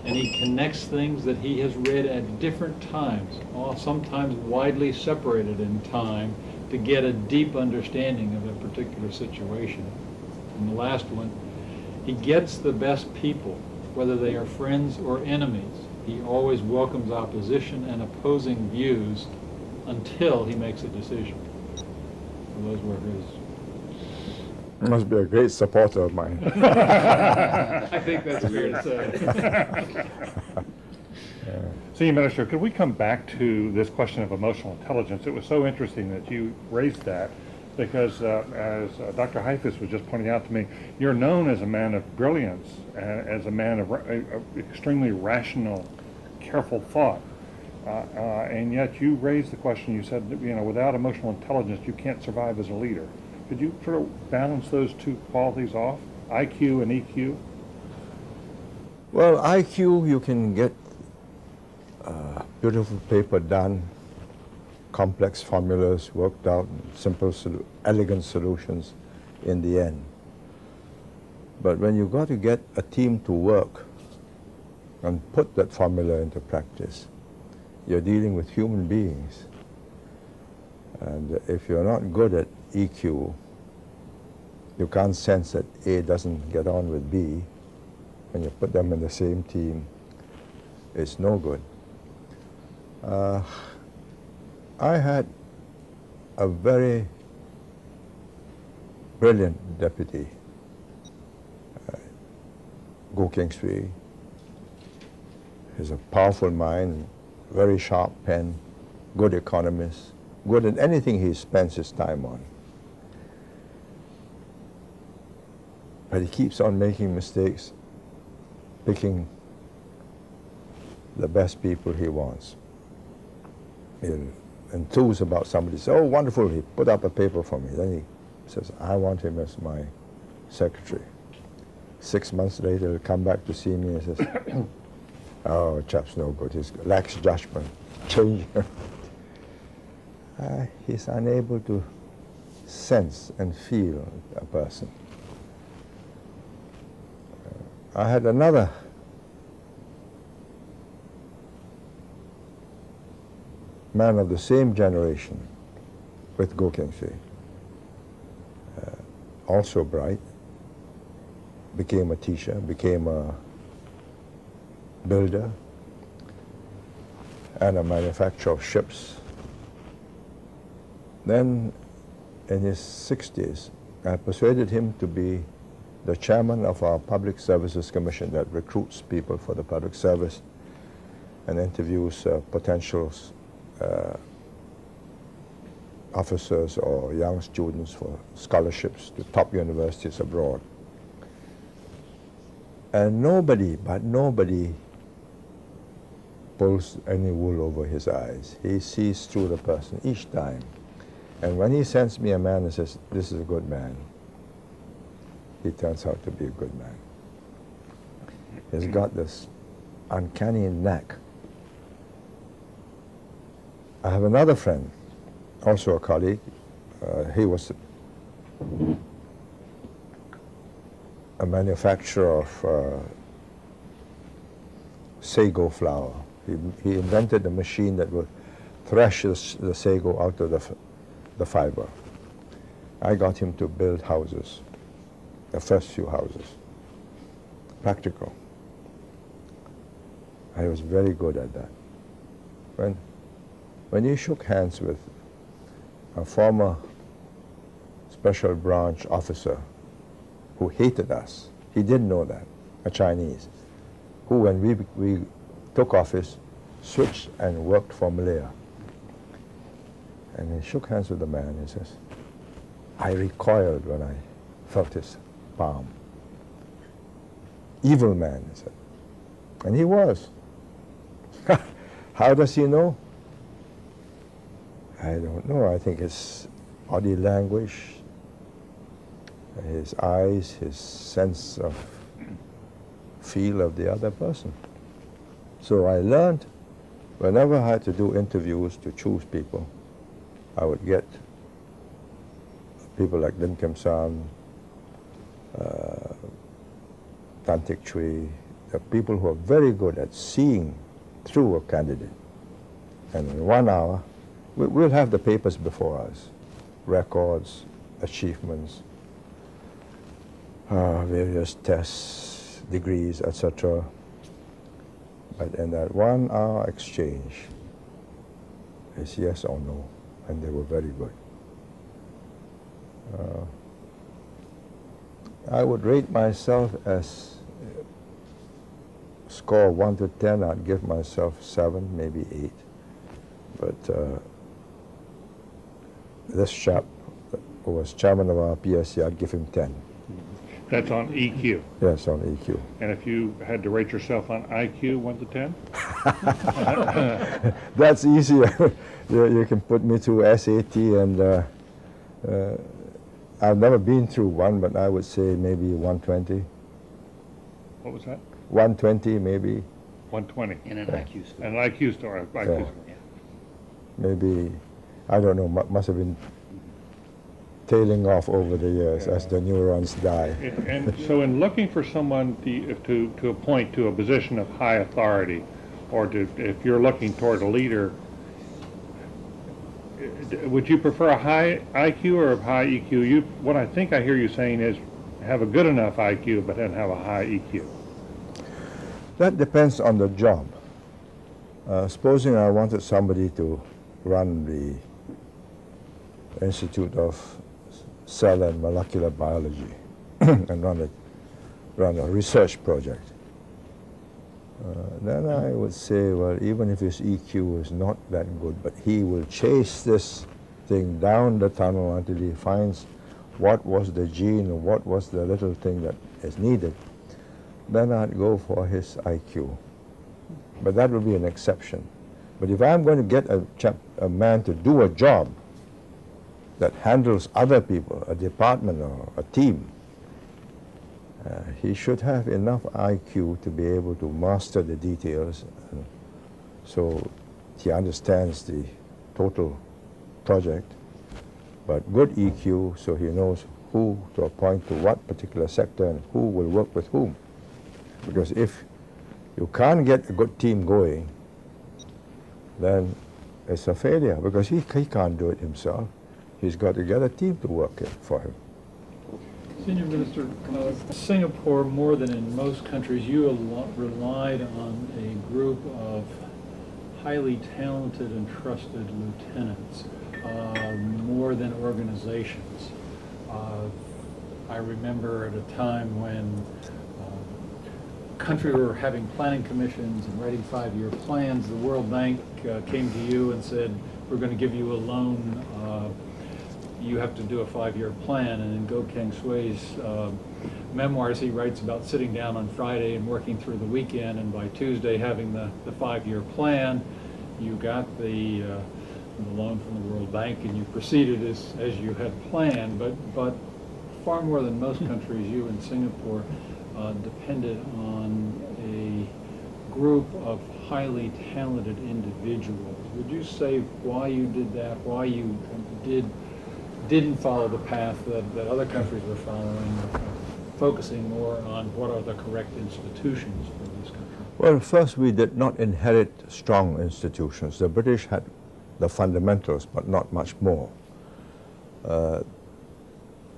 and he connects things that he has read at different times, sometimes widely separated in time, to get a deep understanding of a particular situation. And the last one, he gets the best people, whether they are friends or enemies. He always welcomes opposition and opposing views until he makes a decision. So those were his. You must be a great supporter of mine. I think that's fair to say. Senior Minister, could we come back to this question of emotional intelligence? It was so interesting that you raised that, because as Dr. Heifetz was just pointing out to me, you're known as a man of brilliance, as a man of extremely rational, careful thought. And yet you raised the question, you said, without emotional intelligence, you can't survive as a leader. Could you sort of balance those two qualities off, IQ and EQ? Well, IQ, you can get beautiful paper done, complex formulas worked out, simple, elegant solutions in the end. But when you've got to get a team to work and put that formula into practice, you're dealing with human beings. And if you're not good at EQ, you can't sense that A doesn't get on with B. When you put them in the same team, it's no good. I had a very brilliant deputy, Go Kingsway. He's a powerful mind, very sharp pen, good economist, good at anything he spends his time on. But he keeps on making mistakes, picking the best people he wants. He'll enthuse about somebody, say, oh, wonderful, he put up a paper for me. Then he says, I want him as my secretary. 6 months later, he'll come back to see me and says, oh, chap's no good, he lacks judgment, change him. He's unable to sense and feel a person. I had another man of the same generation with Go King Sui, also bright, became a teacher, became a builder and a manufacturer of ships. Then in his 60s, I persuaded him to be the chairman of our Public Services Commission that recruits people for the public service and interviews potential officers or young students for scholarships to top universities abroad. And nobody, but nobody, pulls any wool over his eyes. He sees through the person each time. And when he sends me a man and says, this is a good man, he turns out to be a good man. He's got this uncanny knack. I have another friend, also a colleague. He was a manufacturer of sago flour. He invented a machine that would thresh the sago out of the fiber. I got him to build houses, the first few houses. Practical. I was very good at that. When he shook hands with a former special branch officer who hated us, he didn't know that, a Chinese, who when we took office, switched and worked for Malaya. And he shook hands with the man and says, I recoiled when I felt his palm. Evil man, he said. And he was. How does he know? I don't know. I think his body language, his eyes, his sense of feel of the other person. So I learned, whenever I had to do interviews to choose people, I would get people like Lim Kim San, Tan Teck Chui, the people who are very good at seeing through a candidate. And in 1 hour, we'll have the papers before us, records, achievements, various tests, degrees, etc. But in that 1 hour exchange, it's yes or no, and they were very good. I would rate myself as score 1 to 10, I'd give myself 7, maybe 8. But this chap who was chairman of our PSC, I'd give him 10. That's on EQ. Yes, on EQ. And if you had to rate yourself on IQ, 1 to 10? That's easier. You can put me through SAT, and I've never been through one, but I would say maybe 120. What was that? 120, maybe. 120. In an IQ score. An IQ score. IQ Yeah. score. Maybe, I don't know, must have been tailing off over the years as the neurons die. And so in looking for someone to appoint to a position of high authority, or if you're looking toward a leader, would you prefer a high IQ or a high EQ? What I think I hear you saying is have a good enough IQ, but then have a high EQ. That depends on the job. Supposing I wanted somebody to run the Institute of Cell and Molecular Biology and run a research project. then I would say, well, even if his EQ is not that good, but he will chase this thing down the tunnel until he finds what was the gene or what was the little thing that is needed, then I'd go for his IQ. But that would be an exception. But if I'm going to get a man to do a job that handles other people, a department or a team, he should have enough IQ to be able to master the details, so he understands the total project, but good EQ so he knows who to appoint to what particular sector and who will work with whom. Because if you can't get a good team going, then it's a failure, because he can't do it himself. He's got to get a team to work it for him. Senior Minister, Singapore, more than in most countries, you relied on a group of highly talented and trusted lieutenants, more than organizations. I remember at a time when country were having planning commissions and writing 5-year plans, the World Bank came to you and said, we're going to give you a loan, you have to do a 5-year plan. And in Goh Keng Sui's memoirs, he writes about sitting down on Friday and working through the weekend, and by Tuesday having the 5-year plan. You got the loan from the World Bank and you proceeded as you had planned, but far more than most countries, you in Singapore depended on a group of highly talented individuals. Would you say why you did that, why you didn't follow the path that other countries were following, focusing more on what are the correct institutions for this country? Well, first, we did not inherit strong institutions. The British had the fundamentals, but not much more.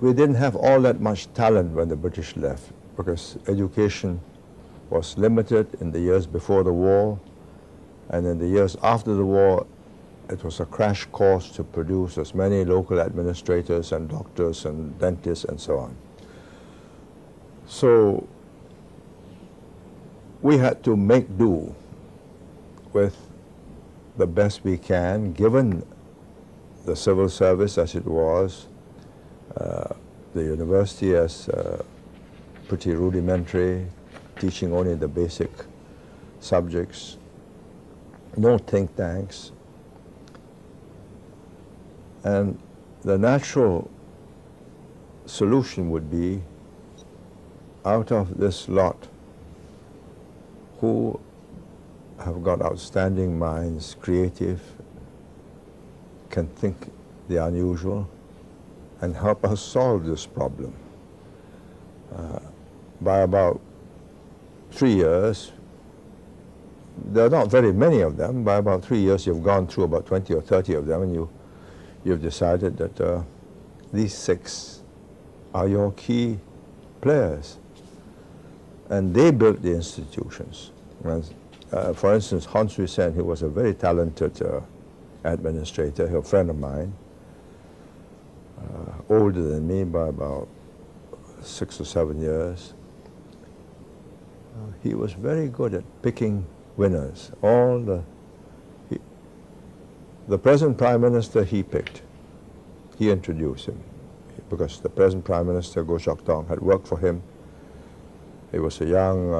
We didn't have all that much talent when the British left, because education was limited in the years before the war, and in the years after the war, it was a crash course to produce as many local administrators and doctors and dentists and so on. So we had to make do with the best we can, given the civil service as it was, the university as pretty rudimentary, teaching only the basic subjects, no think tanks. And the natural solution would be, out of this lot, who have got outstanding minds, creative, can think the unusual, and help us solve this problem. By about 3 years, there are not very many of them. By about 3 years, you've gone through about 20 or 30 of them, and you've decided that these 6 are your key players. And they built the institutions. For instance, Hon Sui Sen, who was a very talented administrator, a friend of mine, older than me by about 6 or 7 years. He was very good at picking winners. The present Prime Minister he picked. He introduced him, because the present Prime Minister, Goh Chok Tong, had worked for him. He was a young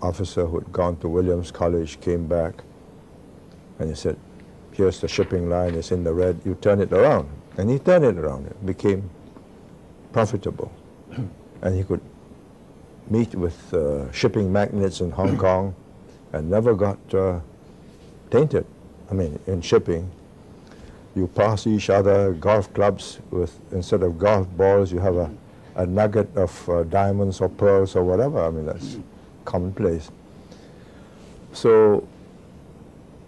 officer who had gone to Williams College, came back, and he said, here's the shipping line, it's in the red, you turn it around. And he turned it around. It became profitable. And he could meet with shipping magnates in Hong Kong and never got tainted. I mean, in shipping, you pass each other golf clubs with, instead of golf balls, you have a nugget of diamonds or pearls or whatever. I mean, that's commonplace. So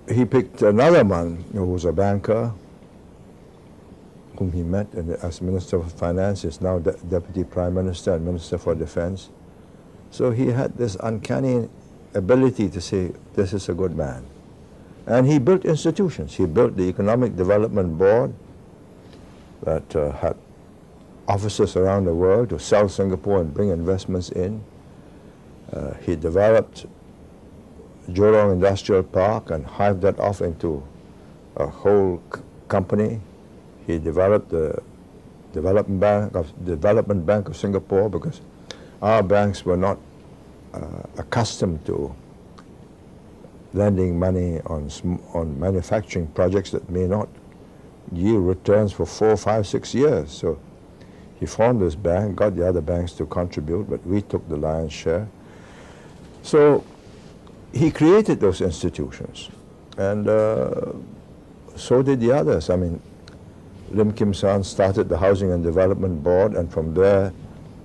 he picked another man who was a banker, whom he met as Minister of Finance, is now Deputy Prime Minister and Minister for Defense. So he had this uncanny ability to say, this is a good man. And he built institutions. He built the Economic Development Board that had offices around the world to sell Singapore and bring investments in. He developed Jurong Industrial Park and hived that off into a whole company. He developed the Development Bank of Singapore, because our banks were not accustomed to lending money on manufacturing projects that may not yield returns for 4, 5, 6 years. So he formed this bank, got the other banks to contribute, but we took the lion's share. So he created those institutions, and so did the others. I mean, Lim Kim San started the Housing and Development Board, and from there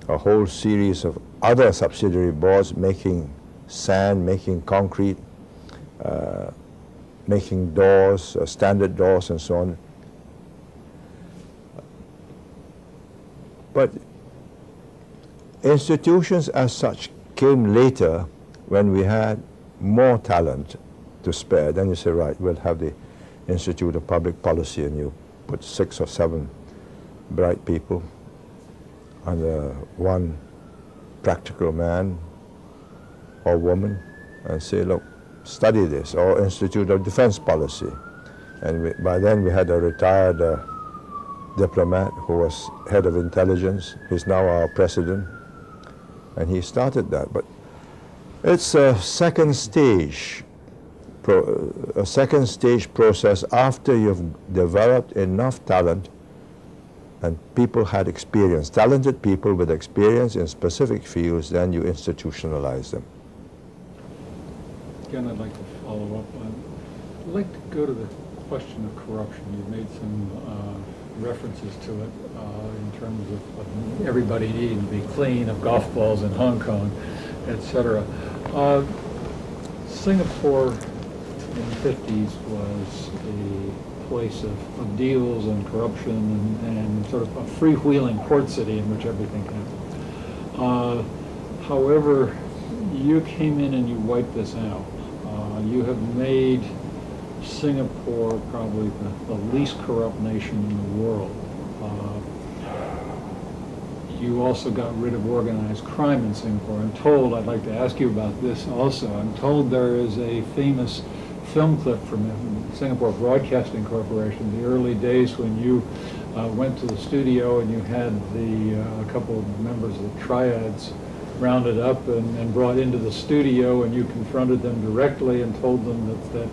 a whole series of other subsidiary boards making sand, making concrete, making doors, standard doors and so on. But institutions as such came later when we had more talent to spare. Then you say, right, we'll have the Institute of Public Policy, and you put 6 or 7 bright people under one practical man or woman and say, look, study this, or Institute of Defense Policy. And by then we had a retired diplomat who was head of intelligence. He's now our president, and he started that. But it's a second stage process after you've developed enough talent and people had experience, talented people with experience in specific fields, then you institutionalize them. Again, I'd like to follow up on, I'd like to go to the question of corruption. You've made some references to it in terms of everybody needing to be clean, of golf balls in Hong Kong, etc. Singapore in the 50s was a place of deals and corruption and sort of a freewheeling port city in which everything happened. However, you came in and you wiped this out. You have made Singapore probably the least corrupt nation in the world. You also got rid of organized crime in Singapore. I'm told, I'd like to ask you about this also, I'm told there is a famous film clip from Singapore Broadcasting Corporation, the early days when you went to the studio and you had a couple of members of the Triads rounded up and brought into the studio, and you confronted them directly and told them that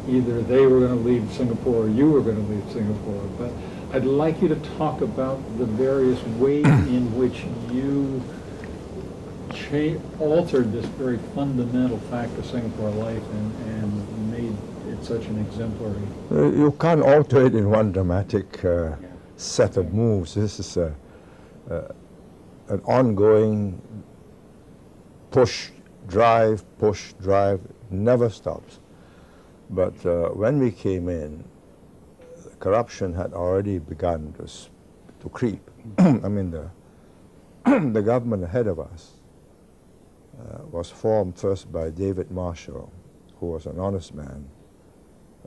either they were going to leave Singapore or you were going to leave Singapore. But I'd like you to talk about the various ways in which you altered this very fundamental fact of Singapore life and made it such an exemplary. You can't alter it in one dramatic set of moves. This is an ongoing push, drive, never stops. But when we came in, corruption had already begun to creep. I mean, the government ahead of us was formed first by David Marshall, who was an honest man,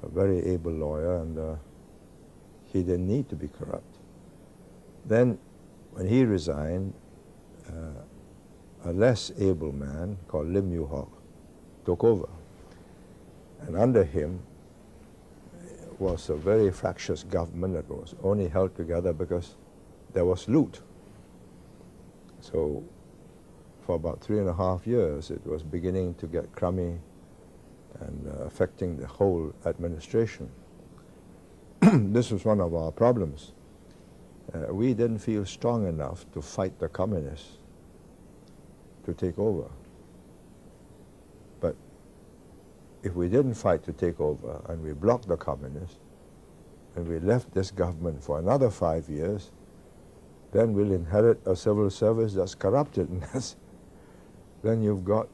a very able lawyer, and he didn't need to be corrupt. Then, when he resigned, a less able man called Lim Yew Hock took over. And under him was a very fractious government that was only held together because there was loot. So for about 3.5 years, it was beginning to get crummy and affecting the whole administration. This was one of our problems. We didn't feel strong enough to fight the communists to take over. But if we didn't fight to take over and we blocked the communists and we left this government for another 5 years, then we'll inherit a civil service that's corrupted, and then you've got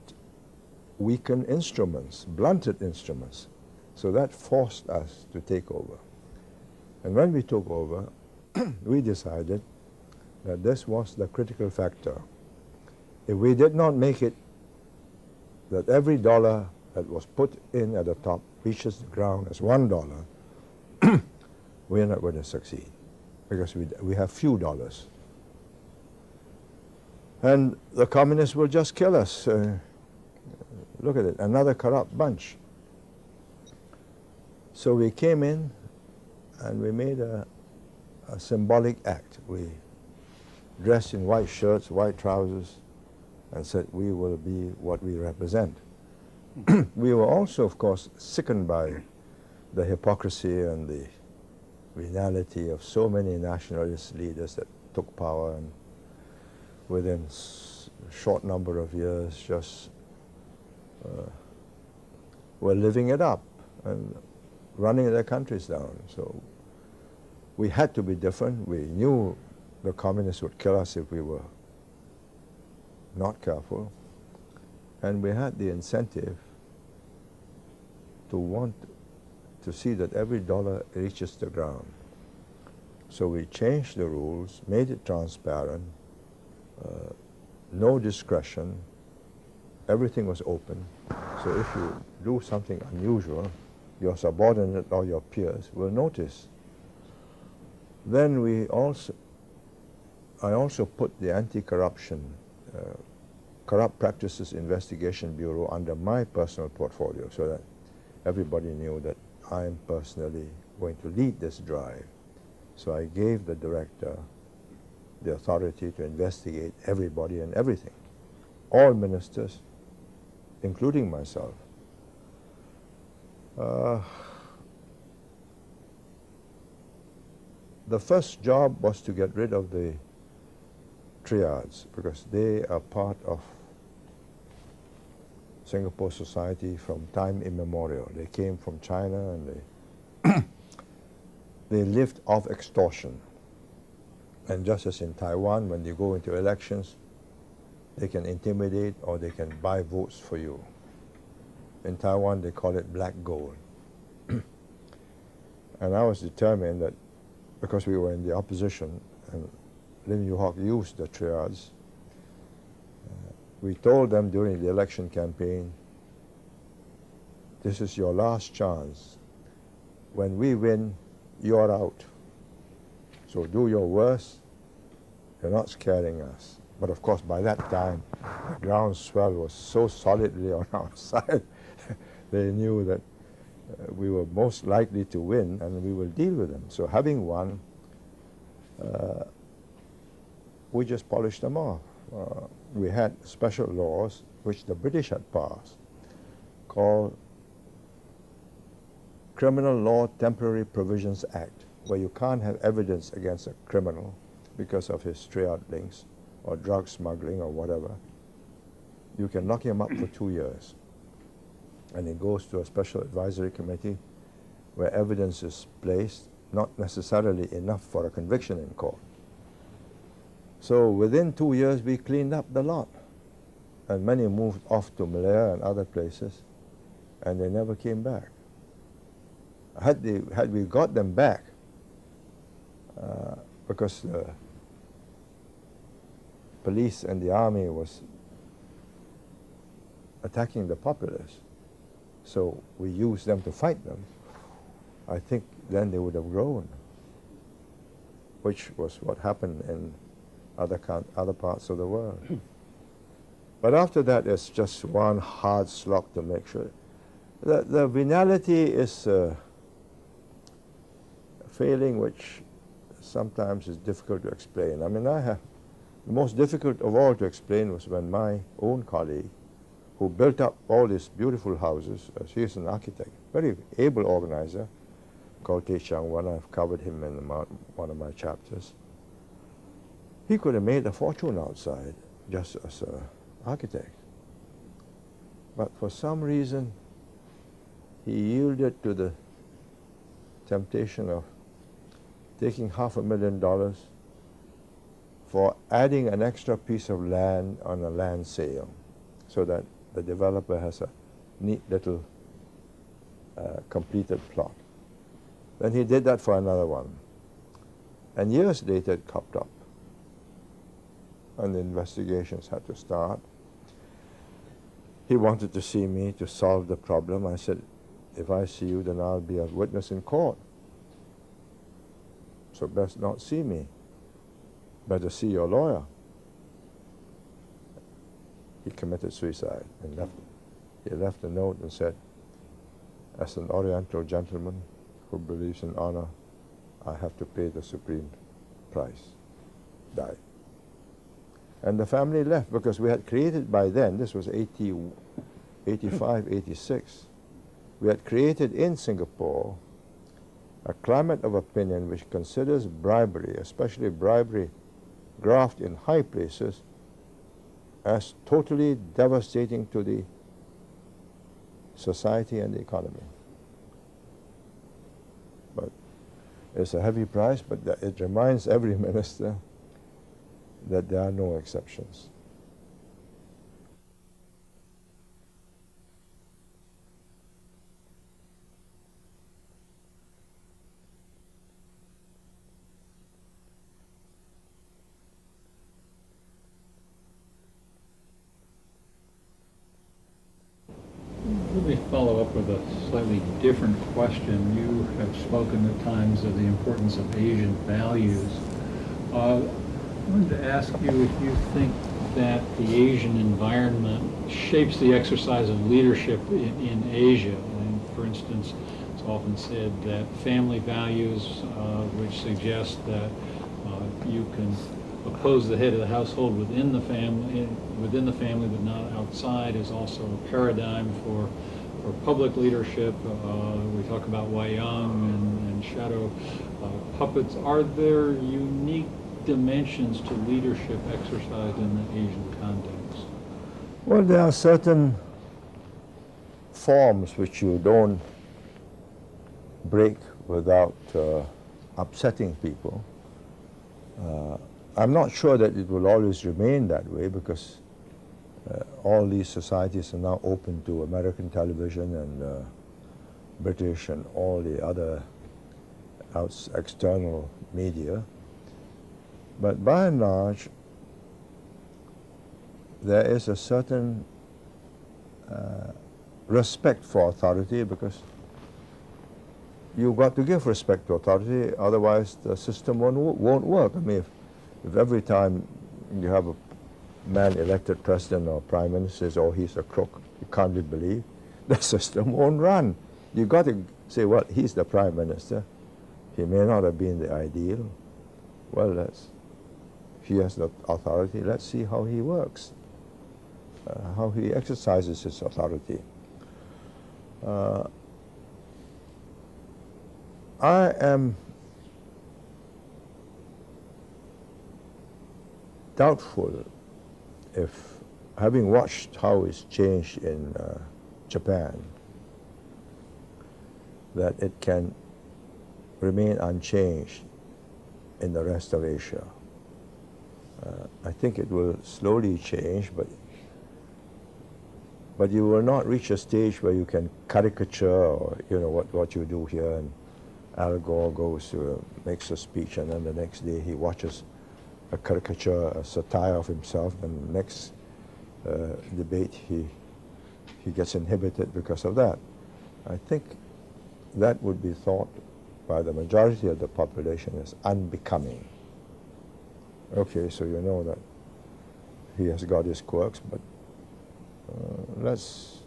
weakened instruments, blunted instruments. So that forced us to take over. And when we took over, we decided that this was the critical factor. If we did not make it that every dollar that was put in at the top reaches the ground as $1, we're not going to succeed, because we have few dollars. And the communists will just kill us. look at it, another corrupt bunch. So we came in and we made a symbolic act. We dressed in white shirts, white trousers, and said we will be what we represent. We were also, of course, sickened by the hypocrisy and the venality of so many nationalist leaders that took power and within a short number of years just were living it up and running their countries down. So we had to be different. We knew the communists would kill us if we were not careful. And we had the incentive to want to see that every dollar reaches the ground. So we changed the rules, made it transparent, no discretion, everything was open. So if you do something unusual, your subordinate or your peers will notice. Then I also put the Anti-Corruption Corrupt Practices Investigation Bureau under my personal portfolio so that everybody knew that I'm personally going to lead this drive. So I gave the director the authority to investigate everybody and everything, all ministers, including myself. The first job was to get rid of the Triads because they are part of Singapore society from time immemorial. They came from China and they lived off extortion. And just as in Taiwan, when you go into elections, they can intimidate or they can buy votes for you. In Taiwan, they call it black gold. And I was determined that because we were in the opposition and Lim Yew Hock used the Triads, we told them during the election campaign, this is your last chance. When we win, you're out. So do your worst. You're not scaring us. But of course, by that time, the groundswell was so solidly on our side, they knew that we were most likely to win and we will deal with them. So having won, we just polished them off. We had special laws which the British had passed called Criminal Law Temporary Provisions Act, where you can't have evidence against a criminal because of his triad links or drug smuggling or whatever. You can lock him up for 2 years. And it goes to a special advisory committee where evidence is placed, not necessarily enough for a conviction in court. So within 2 years, we cleaned up the lot. And many moved off to Malaya and other places, and they never came back. Had we got them back, because the police and the army was attacking the populace, so we used them to fight them, I think then they would have grown, which was what happened in other parts of the world. But after that, it's just one hard slog to make sure. The venality is a failing which sometimes is difficult to explain. I mean, the most difficult of all to explain was when my own colleague, who built up all these beautiful houses, he's an architect, very able organizer, called Teh Chang Wan. I've covered him in one of my chapters. He could have made a fortune outside just as an architect. But for some reason, he yielded to the temptation of taking $500,000 for adding an extra piece of land on a land sale so that the developer has a neat little completed plot. Then he did that for another one. And years later it popped up. And the investigations had to start. He wanted to see me to solve the problem. I said, if I see you, then I'll be a witness in court. So best not see me. Better see your lawyer. He committed suicide and left He left a note and said, as an Oriental gentleman who believes in honor, I have to pay the supreme price. Died. And the family left because we had created by then, this was 85, 86, we had created in Singapore a climate of opinion which considers bribery, especially bribery graft in high places, as totally devastating to the society and the economy. But it's a heavy price, but it reminds every minister that there are no exceptions. Let me follow up with a slightly different question. You have spoken at times of the importance of Asian values. I wanted to ask you if you think that the Asian environment shapes the exercise of leadership in Asia. And for instance, it's often said that family values, which suggest that you can oppose the head of the household within the family, but not outside, is also a paradigm for public leadership. We talk about Wayang and shadow puppets. Are there unique dimensions to leadership exercised in the Asian context? Well, there are certain forms which you don't break without upsetting people. I'm not sure that it will always remain that way, because all these societies are now open to American television and British and all the other external media. But by and large, there is a certain respect for authority, because you've got to give respect to authority, otherwise the system won't work. I mean, if every time you have a man elected president or prime minister says, oh, he's a crook, you can't be believed, the system won't run. You've got to say, well, he's the prime minister. He may not have been the ideal. Well, he has the authority. Let's see how he works, how he exercises his authority. I am doubtful if, having watched how it's changed in Japan, that it can remain unchanged in the rest of Asia. I think it will slowly change, but you will not reach a stage where you can caricature, or what you do here, and Al Gore goes to makes a speech, and then the next day he watches a caricature, a satire of himself, and the next debate he gets inhibited because of that. I think that would be thought by the majority of the population as unbecoming. Okay, so you know that he has got his quirks, but let's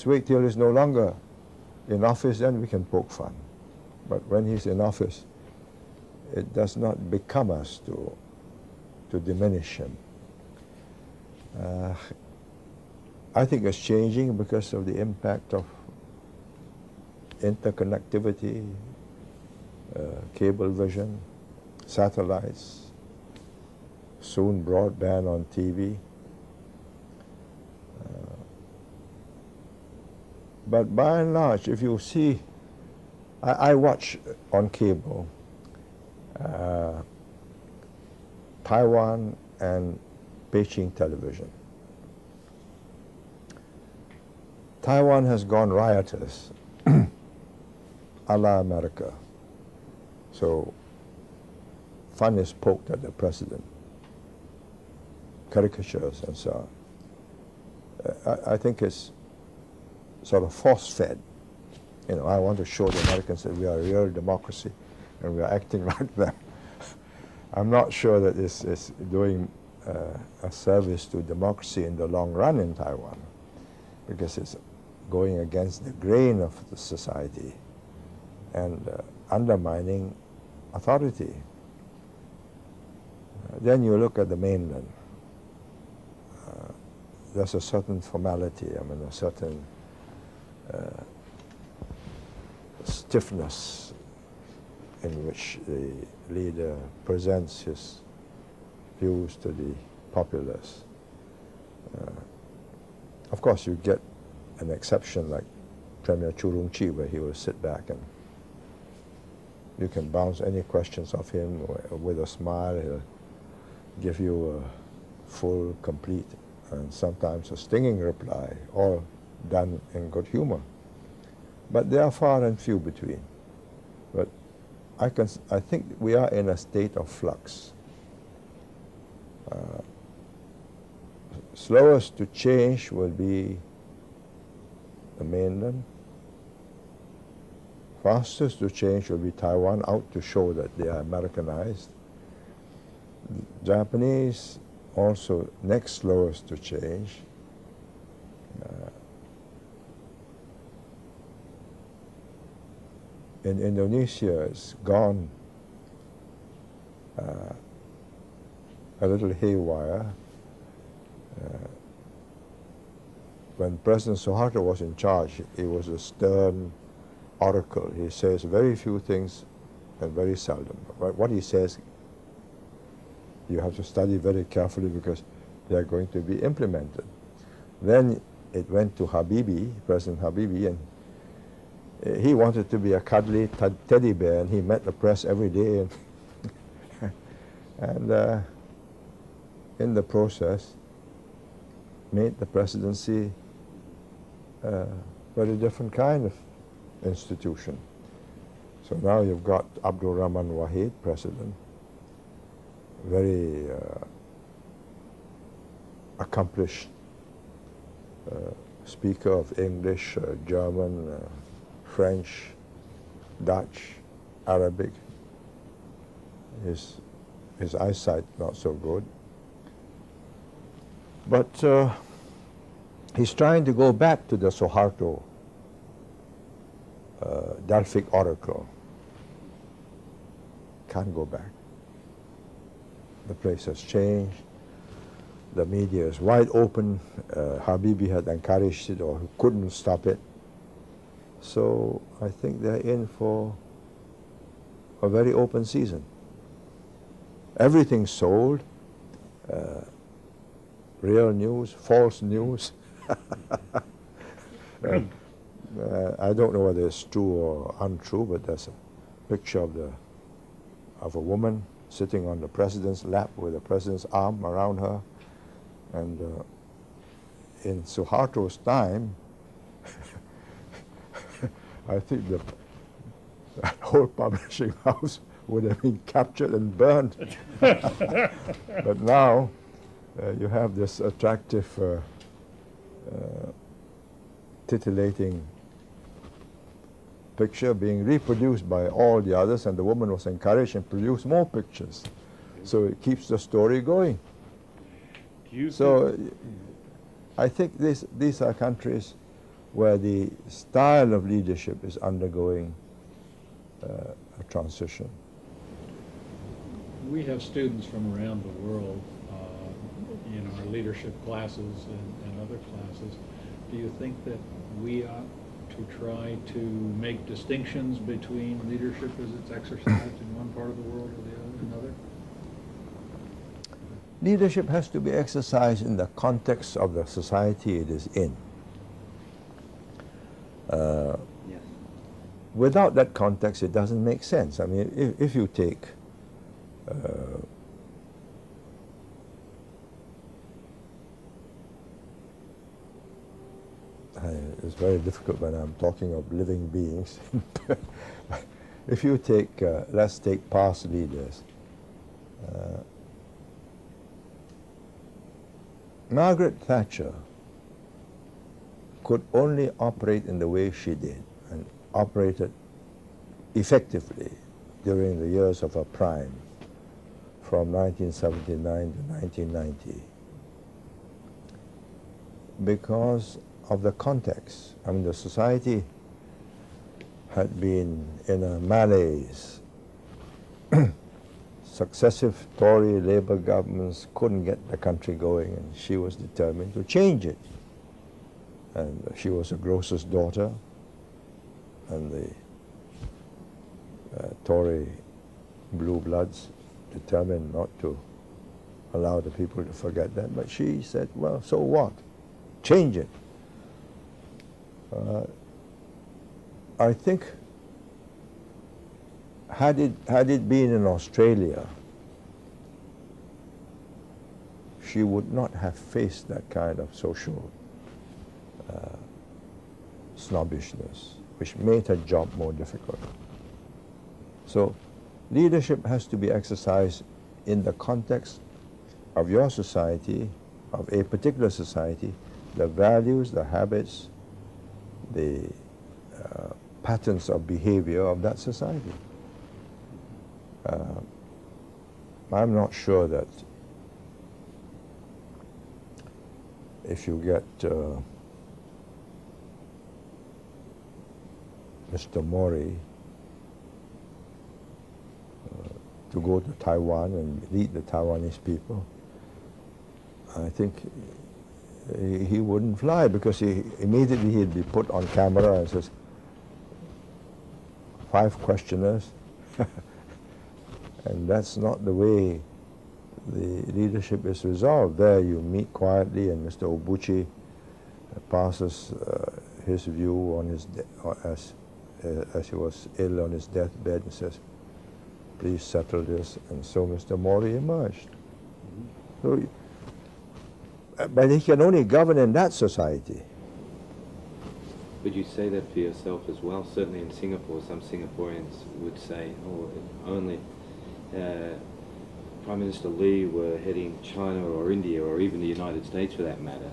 wait till he's no longer in office, then we can poke fun. But when he's in office, it does not become us to diminish him. I think it's changing because of the impact of interconnectivity, cable vision, satellites, soon broadband on TV. But by and large, if you see, I watch on cable Taiwan and Beijing television. Taiwan has gone riotous, a la America. So fun is poked at the president, caricatures and so on. I think it's sort of force-fed. I want to show the Americans that we are a real democracy and we are acting like them. I'm not sure that this is doing a service to democracy in the long run in Taiwan, because it's going against the grain of the society and undermining authority. Then you look at the mainland. There's a certain formality, I mean, a certain stiffness in which the leader presents his views to the populace. Of course, you get an exception like Premier Chu Chi, where he will sit back and you can bounce any questions off him with a smile. He'll give you a full, complete, and sometimes a stinging reply, all done in good humor. But they are far and few between. But I think we are in a state of flux. Slowest to change will be the mainland. Fastest to change will be Taiwan, out to show that they are Americanized. Japanese also next slowest to change. In Indonesia, it's gone a little haywire. When President Suharto was in charge, he was a stern oracle. He says very few things and very seldom. But what he says, you have to study very carefully because they are going to be implemented. Then it went to Habibie, President Habibie, and he wanted to be a cuddly teddy bear, and he met the press every day. And in the process, made the presidency a very different kind of institution. So now you've got Abdul Rahman Wahid, president, very accomplished speaker of English, German, French, Dutch, Arabic. His eyesight not so good. But he's trying to go back to the Suharto Delphic oracle. Can't go back. The place has changed. The media is wide open. Habibie had encouraged it or couldn't stop it. So I think they're in for a very open season. Everything's sold. Real news, false news. I don't know whether it's true or untrue, but there's a picture of a woman sitting on the president's lap with the president's arm around her. And in Suharto's time, I think that whole publishing house would have been captured and burned. But now you have this attractive, titillating picture being reproduced by all the others, and the woman was encouraged and produced more pictures. So it keeps the story going. So I think these are countries where the style of leadership is undergoing a transition. We have students from around the world in our leadership classes and other classes. Do you think that we ought to try to make distinctions between leadership as it's exercised in one part of the world or the other, another? Leadership has to be exercised in the context of the society it is in. Yes. Without that context, it doesn't make sense. I mean, if you take it's very difficult when I'm talking of living beings. If you take, let's take past leaders. Margaret Thatcher could only operate in the way she did, and operated effectively during the years of her prime, from 1979 to 1990, because of the context. I mean, the society had been in a malaise. Successive Tory Labour governments couldn't get the country going, and she was determined to change it. And she was a grocer's daughter, and the Tory blue bloods determined not to allow the people to forget that. But she said, well, so what? Change it. I think had it been in Australia, she would not have faced that kind of social snobbishness, which made her job more difficult. So leadership has to be exercised in the context of your society, of a particular society, the values, the habits, the patterns of behavior of that society. I'm not sure that if you get Mr. Mori to go to Taiwan and lead the Taiwanese people, I think he wouldn't fly, because immediately he'd be put on camera and says, 5 questioners. And that's not the way the leadership is resolved. There you meet quietly, and Mr. Obuchi passes his view on his as he was ill on his deathbed, and says, please settle this. And so Mr. Mori emerged. So, but he can only govern in that society. Would you say that for yourself as well? Certainly in Singapore, some Singaporeans would say, oh, if only Prime Minister Lee were heading China or India or even the United States for that matter,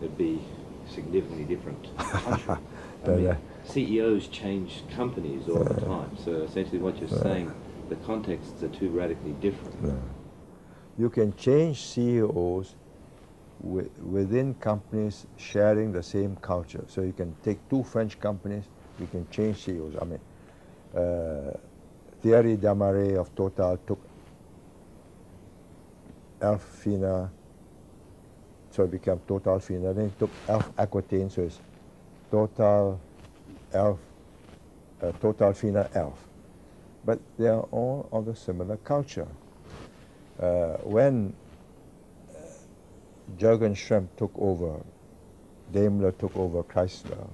it'd be a significantly different country. I mean, CEOs change companies all the time, so essentially what you're saying, the contexts are too radically different. No. You can change CEOs within companies sharing the same culture. So you can take 2 French companies, you can change CEOs. I mean, Thierry Desmarais of Total took Elf Fina, so it became Total Fina. Then he took Elf Aquitaine, so it's Total Elf, Total Fina Elf. But they are all of a similar culture. When Jürgen Schrempf took over, Daimler took over Chrysler,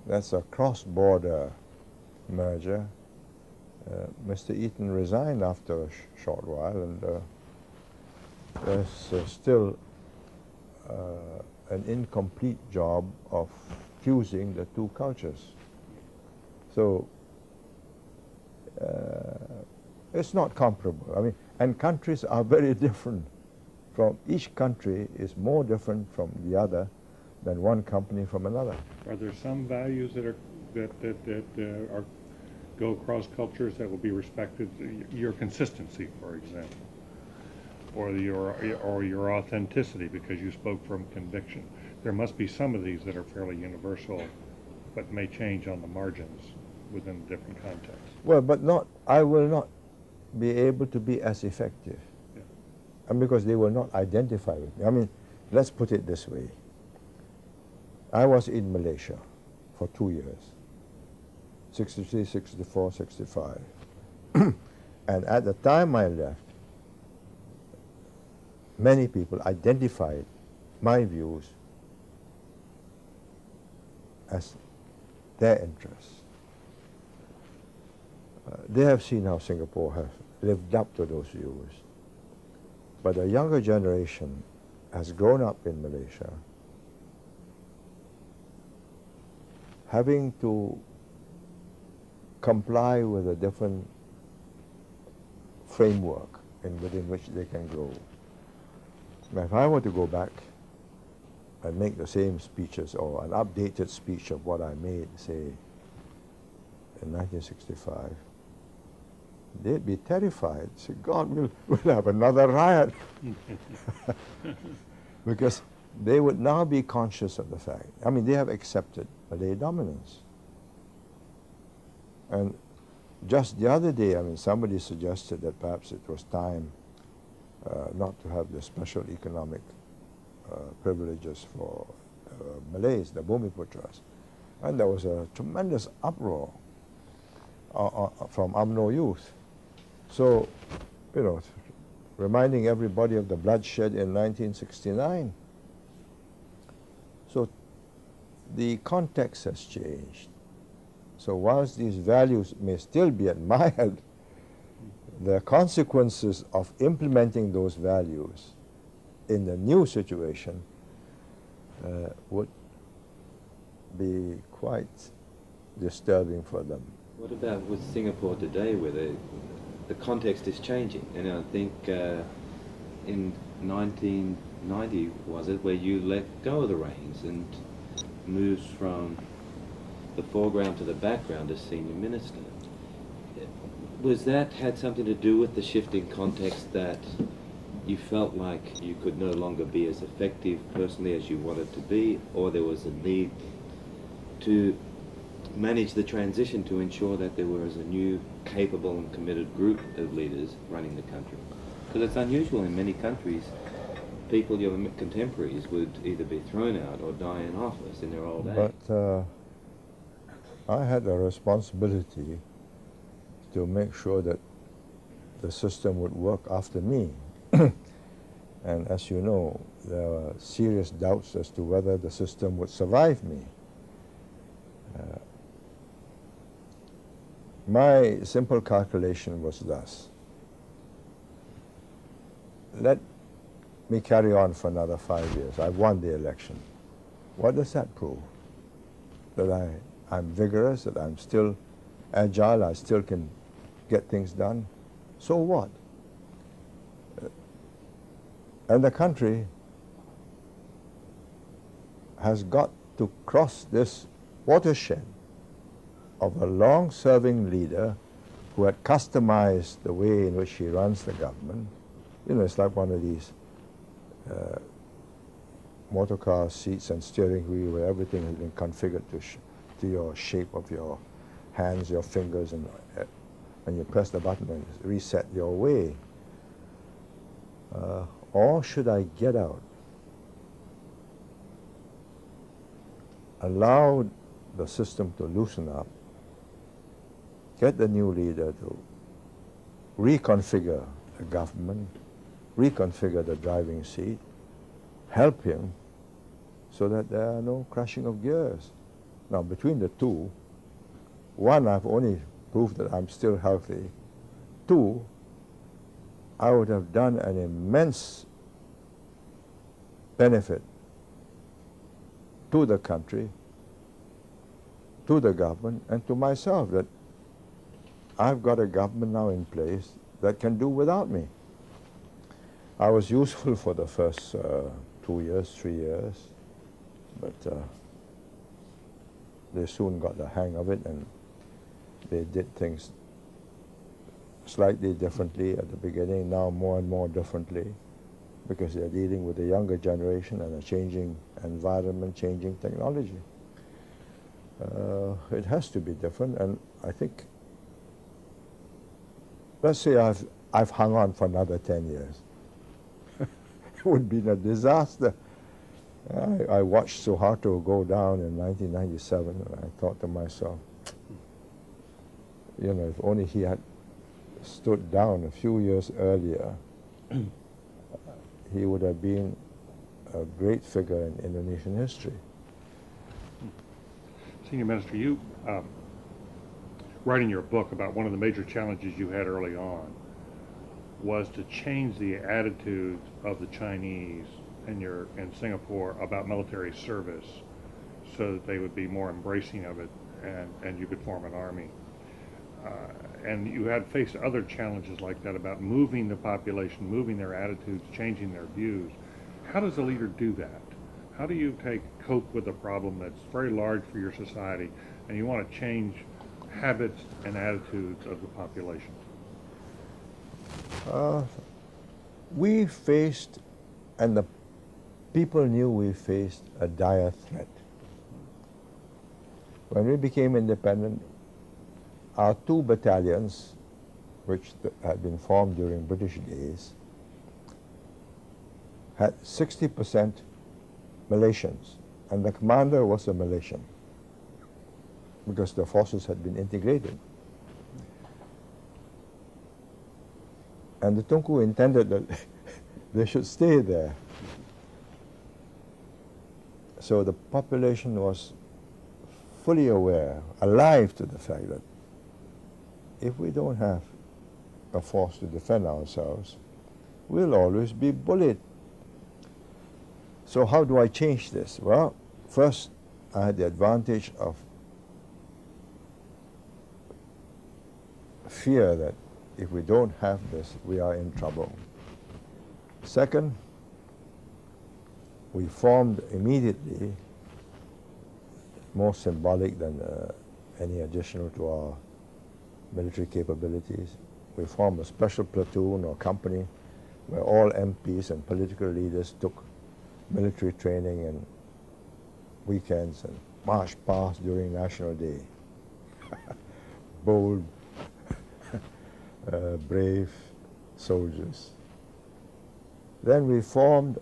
that's a cross-border merger. Mr. Eaton resigned after a short while, and there's still an incomplete job of fusing the 2 cultures. So it's not comparable. I mean, and countries are very different. From each country is more different from the other than one company from another. Are there some values that are go across cultures that will be respected? Your consistency, for example, or your authenticity, because you spoke from conviction. There must be some of these that are fairly universal, but may change on the margins within different contexts. Well, but I will not be able to be as effective. Yeah. And because they will not identify with me. I mean, let's put it this way. I was in Malaysia for 2 years, 63, 64, 65. And at the time I left, many people identified my views as their interests. They have seen how Singapore has lived up to those views. But the younger generation has grown up in Malaysia, having to comply with a different framework within which they can grow. Now, if I were to go back and make the same speeches or an updated speech of what I made, say, in 1965, they'd be terrified. Say, God, we'll have another riot. Because they would now be conscious of the fact. I mean, they have accepted Malay dominance. And just the other day, I mean, somebody suggested that perhaps it was time not to have the special economic privileges for Malays, the Bumiputras. And there was a tremendous uproar from UMNO youth. So, you know, reminding everybody of the bloodshed in 1969. So the context has changed. So whilst these values may still be admired, the consequences of implementing those values in the new situation would be quite disturbing for them. What about with Singapore today, where the context is changing? And I think in 1990, was it, where you let go of the reins and moved from the foreground to the background as senior minister? Was that had something to do with the shifting context, that you felt like you could no longer be as effective personally as you wanted to be, or there was a need to manage the transition to ensure that there was a new, capable and committed group of leaders running the country? Because it's unusual in many countries. People, your contemporaries, would either be thrown out or die in office in their old age. But I had a responsibility to make sure that the system would work after me. And as you know, there were serious doubts as to whether the system would survive me. My simple calculation was thus: let me carry on for another 5 years. I won the election. What does that prove? That I'm vigorous, that I'm still agile, I still can get things done? So what? And the country has got to cross this watershed of a long-serving leader who had customized the way in which he runs the government. You know, it's like one of these motor car seats and steering wheel where everything has been configured to your shape of your hands, your fingers, and you press the button and reset your way. Or should I get out, allow the system to loosen up, get the new leader to reconfigure the government, reconfigure the driving seat, help him so that there are no crashing of gears? Now, between the two, one, I've only proved that I'm still healthy. Two, I would have done an immense benefit to the country, to the government, and to myself, that I've got a government now in place that can do without me. I was useful for the first 2 years, 3 years, but they soon got the hang of it, and they did things slightly differently at the beginning, now more and more differently, because they're dealing with the younger generation and a changing environment, changing technology. It has to be different, and I think, let's say I've hung on for another 10 years. It would be a disaster. I watched Suharto go down in 1997, and I thought to myself, you know, if only he had stood down a few years earlier, he would have been a great figure in Indonesian history. Senior Minister, you writing your book about one of the major challenges you had early on was to change the attitudes of the Chinese in Singapore about military service so that they would be more embracing of it, and you could form an army. And you had faced other challenges like that about moving the population, moving their attitudes, changing their views. How does a leader do that? How do you cope with a problem that's very large for your society, and you want to change habits and attitudes of the population? We faced, and the people knew we faced a dire threat. When we became independent, our 2 battalions, which had been formed during British days, had 60% Malaysians, and the commander was a Malaysian, because the forces had been integrated. And the Tunku intended that they should stay there. So the population was fully aware, alive to the fact that if we don't have a force to defend ourselves, we'll always be bullied. So how do I change this? Well, first I had the advantage of fear that if we don't have this, we are in trouble. Second, we formed immediately, more symbolic than any additional to our military capabilities, we formed a special platoon or company where all MPs and political leaders took military training and weekends and marched past during National Day. Bold, brave soldiers. Then we formed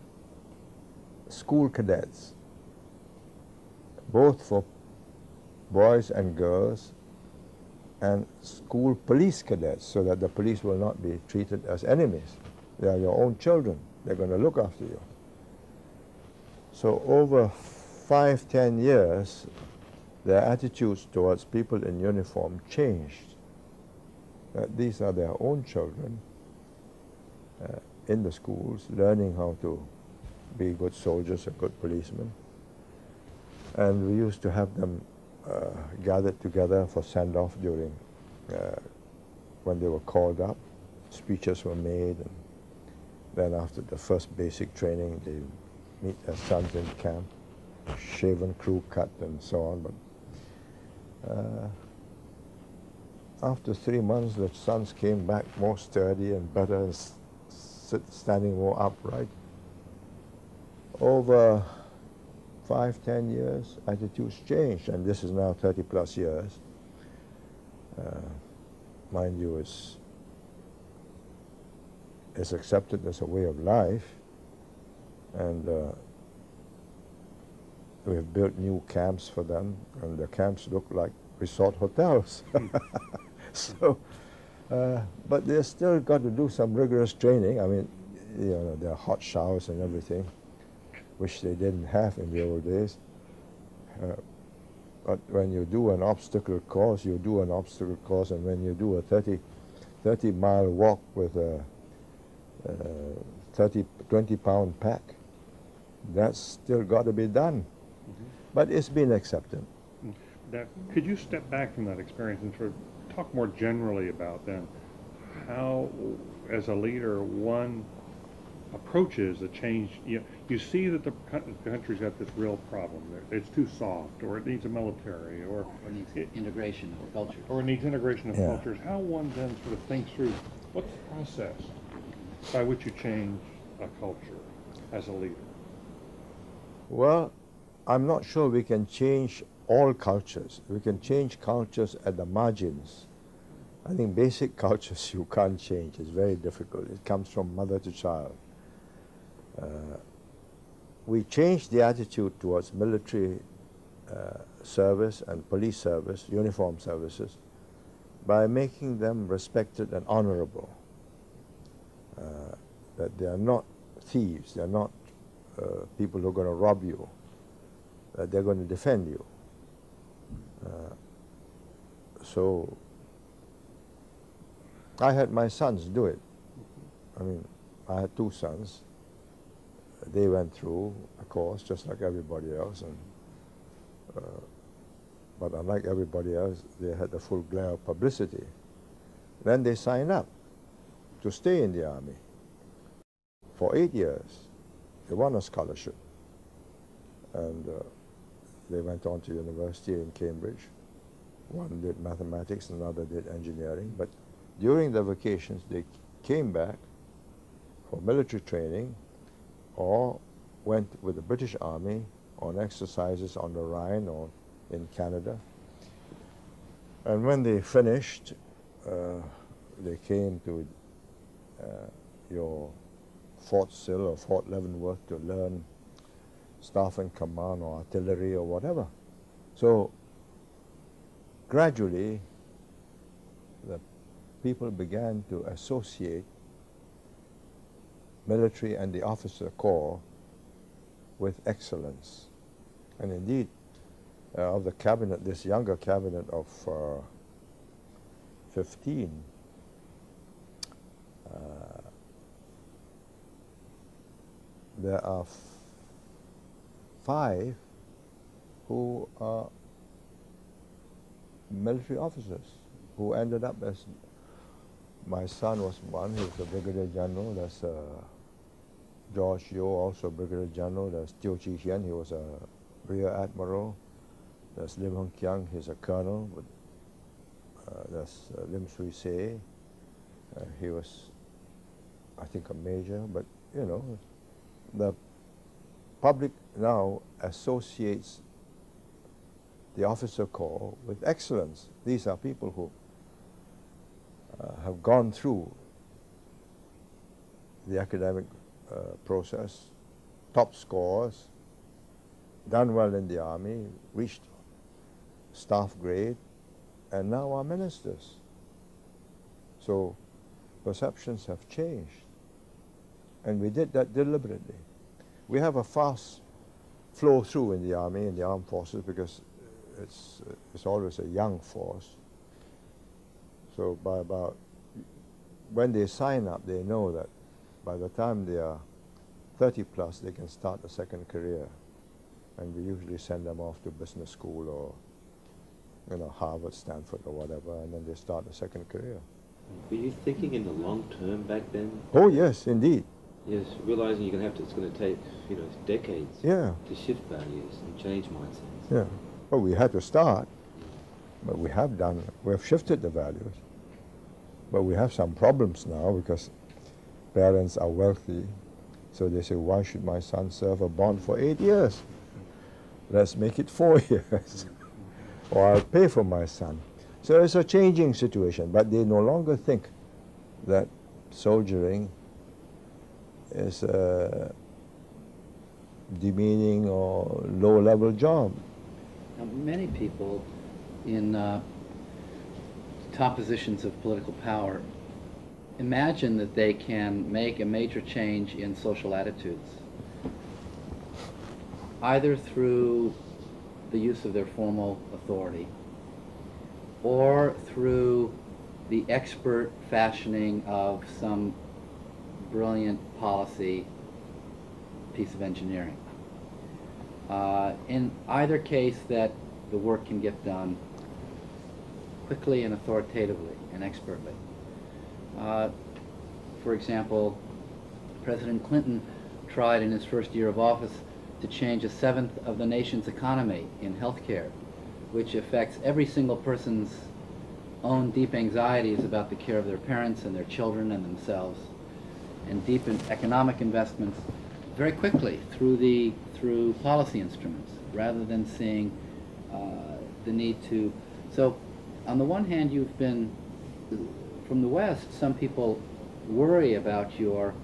school cadets, both for boys and girls, and school police cadets, so that the police will not be treated as enemies. They are your own children. They're going to look after you. So over 5-10 years, their attitudes towards people in uniform changed. These are their own children in the schools, learning how to be good soldiers and good policemen. And we used to have them gathered together for send-off during, when they were called up. Speeches were made, and then after the first basic training, they meet their sons in camp, shaven, crew cut, and so on. But after 3 months, the sons came back more sturdy and better, and standing more upright. Over 5-10 years, attitudes changed, and this is now 30+ years. Mind you, it's accepted as a way of life, and we have built new camps for them, and the camps look like resort hotels. So, but they've still got to do some rigorous training. I mean, you know, there are hot showers and everything, which they didn't have in the old days. But when you do an obstacle course, you do an obstacle course, and when you do a 30-mile walk with a 20-pound pack, that's still got to be done. Mm-hmm. But it's been accepted. That, could you step back from that experience and sort of talk more generally about then how, as a leader, one approaches a change? You see that the country's got this real problem. It's too soft, or it needs a military, or needs integration of cultures. Or it needs integration of cultures. How one then sort of thinks through what's the process by which you change a culture as a leader? Well, I'm not sure we can change all cultures. We can change cultures at the margins. I think basic cultures you can't change. It's very difficult. It comes from mother to child. We changed the attitude towards military service and police service, uniform services, by making them respected and honorable. That they are not thieves, they are not people who are going to rob you, that they're going to defend you. So I had my sons do it. I mean, I had 2 sons. They went through a course just like everybody else, and but unlike everybody else, they had the full glare of publicity. Then they signed up to stay in the army for 8 years. They won a scholarship, and they went on to university in Cambridge. One did mathematics, another did engineering. But during the vacations, they came back for military training or went with the British Army on exercises on the Rhine or in Canada. And when they finished, they came to your Fort Sill or Fort Leavenworth to learn staff and command or artillery or whatever. So gradually, the people began to associate military and the officer corps with excellence. And indeed, of the cabinet, this younger cabinet of 15, there are 5 who are military officers who ended up as, my son was one, he was a brigadier general. There's George Yew, also brigadier general. There's Teo Chi Hian, he was a rear admiral. There's Lim Hung Kiang, he's a colonel. There's Lim Sui Se, he was, I think, a major. But you know, the public now associates the officer corps with excellence. These are people who have gone through the academic process, top scores, done well in the army, reached staff grade, and now are ministers. So perceptions have changed, and we did that deliberately. We have a fast flow through in the army, in the armed forces, because it's always a young force. So by about, when they sign up, they know that by the time they are 30 plus, they can start a second career. And we usually send them off to business school or, you know, Harvard, Stanford or whatever, and then they start a second career. Were you thinking in the long term back then? Oh yes, indeed. Yes, realizing you're going to have to, it's going to take, you know, decades to shift values and change mindsets. Yeah. Well, we had to start, but we have done, we have shifted the values. But we have some problems now because parents are wealthy, so they say, why should my son serve a bond for 8 years? Let's make it 4 years, or I'll pay for my son. So it's a changing situation, but they no longer think that soldiering is a demeaning or low-level job. Now, many people in top positions of political power imagine that they can make a major change in social attitudes, either through the use of their formal authority or through the expert fashioning of some brilliant policy piece of engineering. In either case, that the work can get done quickly and authoritatively and expertly. For example, President Clinton tried in his first year of office to change 1/7 of the nation's economy in healthcare, which affects every single person's own deep anxieties about the care of their parents and their children and themselves, and deep in economic investments very quickly through policy instruments, rather than seeing the need to. So on the one hand, you've been, from the West, some people worry about your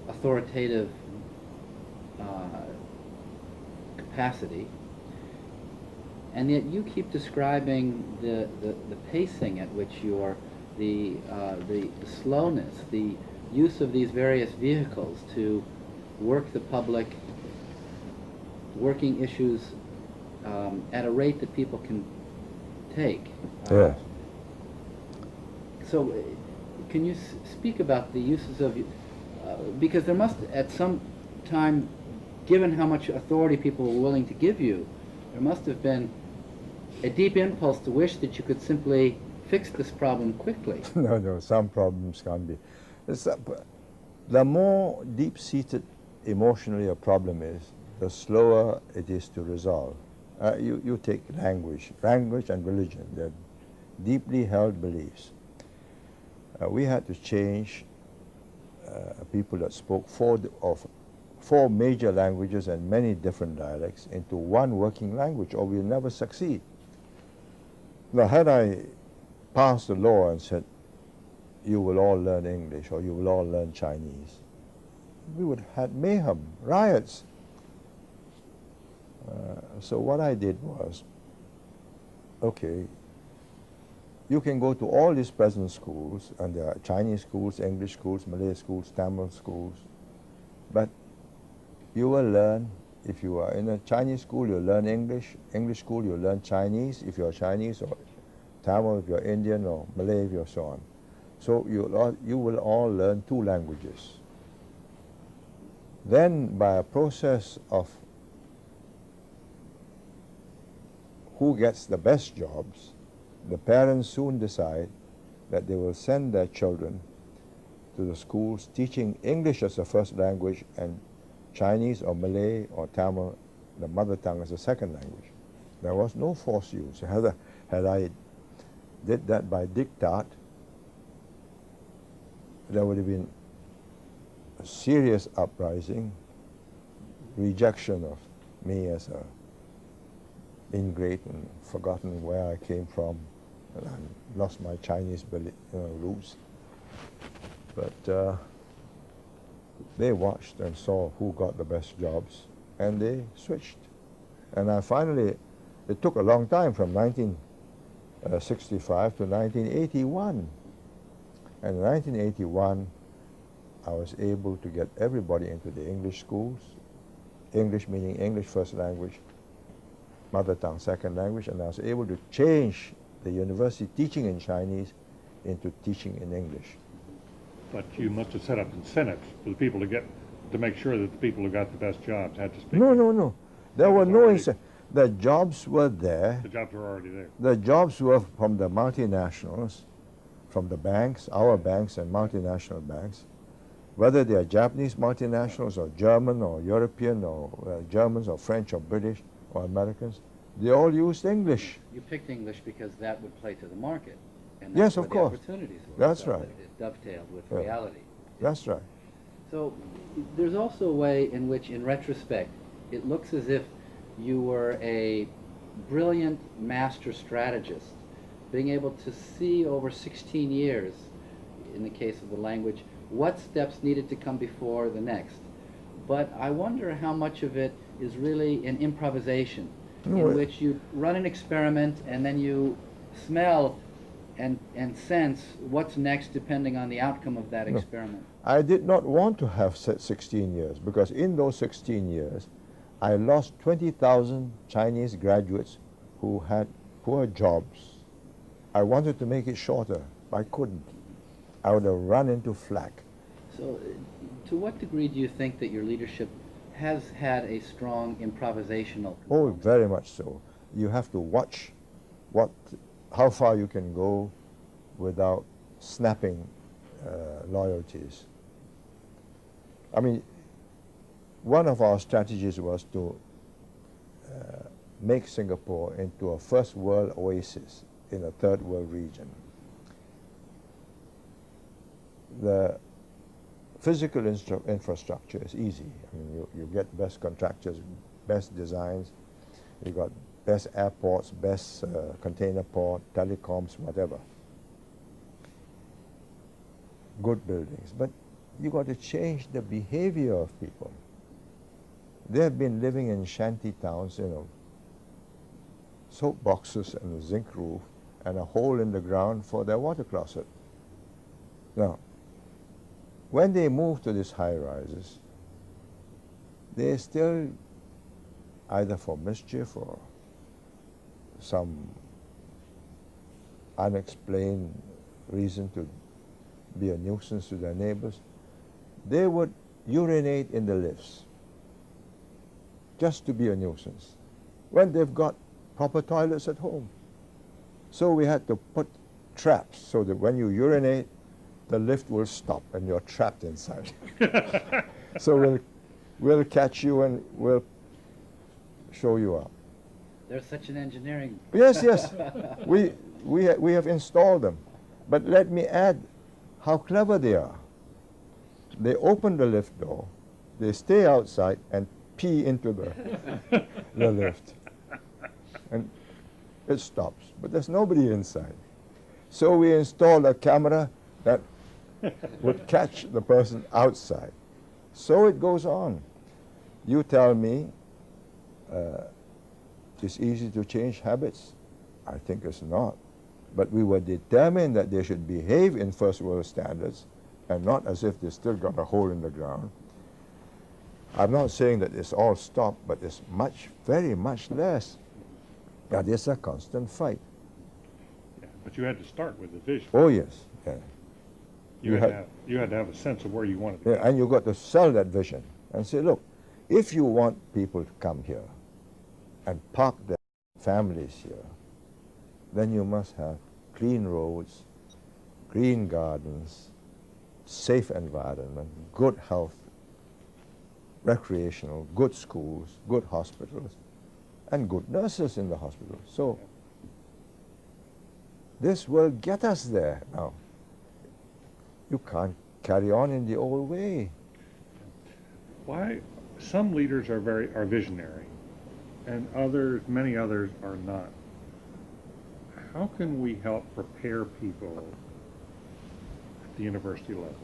authoritative capacity, and yet you keep describing the pacing at which you're, the slowness, the use of these various vehicles to work the public, working issues at a rate that people can take. Yes. So can you speak about the uses of, because there must, at some time, given how much authority people were willing to give you, there must have been a deep impulse to wish that you could simply fix this problem quickly. No, some problems can't be. The more deep-seated emotionally a problem is, the slower it is to resolve. You take language and religion, they're deeply held beliefs. We had to change people that spoke 4 major languages and many different dialects into one working language, or we'll never succeed. Now, had I passed the law and said, you will all learn English or you will all learn Chinese, we would have had mayhem, riots. So what I did was, okay, you can go to all these present schools, and there are Chinese schools, English schools, Malay schools, Tamil schools, but you will learn, if you are in a Chinese school, you'll learn English, English school, you'll learn Chinese, if you're Chinese, or Tamil, if you're Indian, or Malay, if you're so on. So you will all learn 2 languages. Then, by a process of who gets the best jobs, the parents soon decide that they will send their children to the schools teaching English as a first language and Chinese or Malay or Tamil, the mother tongue, as a second language. There was no force use. Had I did that by diktat, there would have been a serious uprising, rejection of me as a ingrate and forgotten where I came from, and I lost my Chinese roots. But they watched and saw who got the best jobs, and they switched. And I finally, it took a long time, from 1965 to 1981. And in 1981, I was able to get everybody into the English schools, English meaning English first language, mother tongue second language, and I was able to change the university teaching in Chinese into teaching in English. But you must have set up incentives for the people to make sure that the people who got the best jobs had to speak. No. There were no incentives. The jobs were there. The jobs were already there. The jobs were from the multinationals, from the banks, our banks and multinational banks, whether they are Japanese multinationals or German or European or Germans or French or British or Americans. They all used English. You picked English because that would play to the market. And Yes, that's where of the course. opportunities were. That's So right. It dovetailed with Yeah. reality. That's right. So there's also a way in which, in retrospect, it looks as if you were a brilliant master strategist, being able to see over 16 years, in the case of the language, what steps needed to come before the next. But I wonder how much of it is really an improvisation, No, in which you run an experiment and then you smell and sense what's next depending on the outcome of that experiment. I did not want to have 16 years, because in those 16 years, I lost 20,000 Chinese graduates who had poor jobs. I wanted to make it shorter. I couldn't. I would have run into flak. So to what degree do you think that your leadership has had a strong improvisational Oh, component? very much so. You have to watch how far you can go without snapping loyalties. I mean, one of our strategies was to make Singapore into a first world oasis in a third world region. The physical infrastructure is easy. I mean, you get best contractors, best designs, you got best airports, best container port, telecoms, whatever. Good buildings. But you got to change the behavior of people. They have been living in shanty towns, soap boxes and a zinc roof and a hole in the ground for their water closet. Now, when they move to these high-rises, they still, either for mischief or some unexplained reason to be a nuisance to their neighbors, they would urinate in the lifts just to be a nuisance when they've got proper toilets at home. So we had to put traps so that when you urinate, the lift will stop and you're trapped inside. So we'll catch you and we'll show you out. There's such an engineering. Yes. We have installed them. But let me add how clever they are. They open the lift door, They stay outside and pee into the lift. And it stops, but there's nobody inside. So we installed a camera that would catch the person outside. So it goes on. You tell me it's easy to change habits. I think it's not. But we were determined that they should behave in first world standards and not as if they still got a hole in the ground. I'm not saying that it's all stopped, but it's much, very much less. That is a constant fight. Yeah, but you had to start with the vision. Oh, yes. Yeah. You had to have a sense of where you wanted to Yeah, go. and you got to sell that vision and say, look, if you want people to come here and park their families here, then you must have clean roads, green gardens, safe environment, good health, recreational, good schools, good hospitals, and good nurses in the hospital. So this will get us there now. You can't carry on in the old way. Why some leaders are visionary, and many others are not. How can we help prepare people at the university level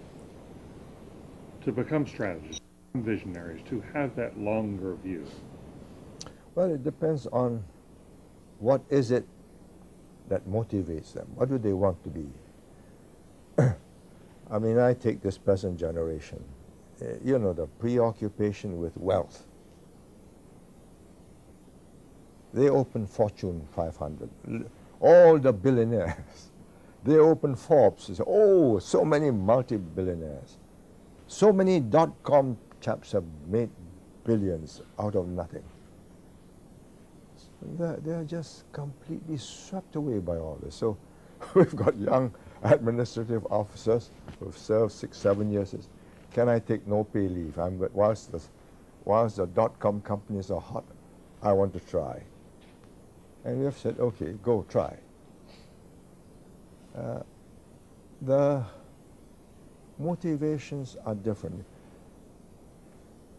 to become strategists, visionaries, to have that longer view? Well, it depends on what is it that motivates them. What do they want to be? I mean, I take this present generation. You know, the preoccupation with wealth. They open Fortune 500. All the billionaires. They open Forbes. They say, oh, so many multi-billionaires. So many dot-com chaps have made billions out of nothing. They're just completely swept away by all this. So we've got young administrative officers who've served 6, 7 years. Can I take no pay leave? Whilst the dot-com companies are hot, I want to try. And we have said, okay, go try. The motivations are different.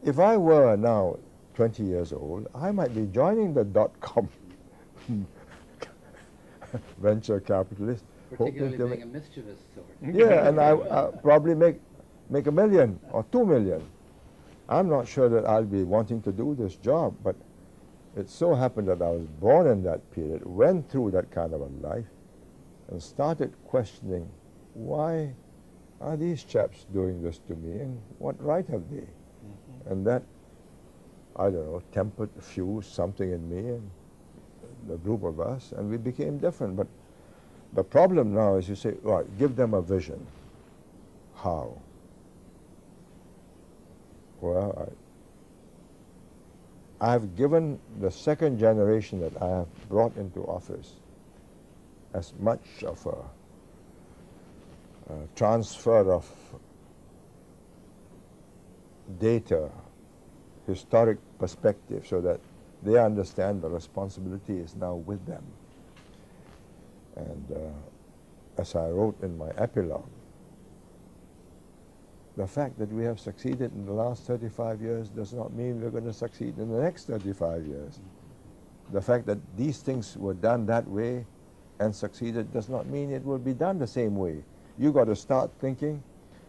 If I were now 20 years old, I might be joining the dot-com venture capitalists. Particularly being a mischievous sort. Yeah, and I probably make $1 million or $2 million. I'm not sure that I'll be wanting to do this job, but it so happened that I was born in that period, went through that kind of a life, and started questioning, why are these chaps doing this to me, and what right have they? And that, I don't know, tempered, fused something in me and the group of us, and we became different. But the problem now is you say, right, give them a vision. How? Well, I've given the second generation that I have brought into office as much of a transfer of data, historic perspective, so that they understand the responsibility is now with them. And as I wrote in my epilogue, the fact that we have succeeded in the last 35 years does not mean we're going to succeed in the next 35 years. The fact that these things were done that way and succeeded does not mean it will be done the same way. You got to start thinking,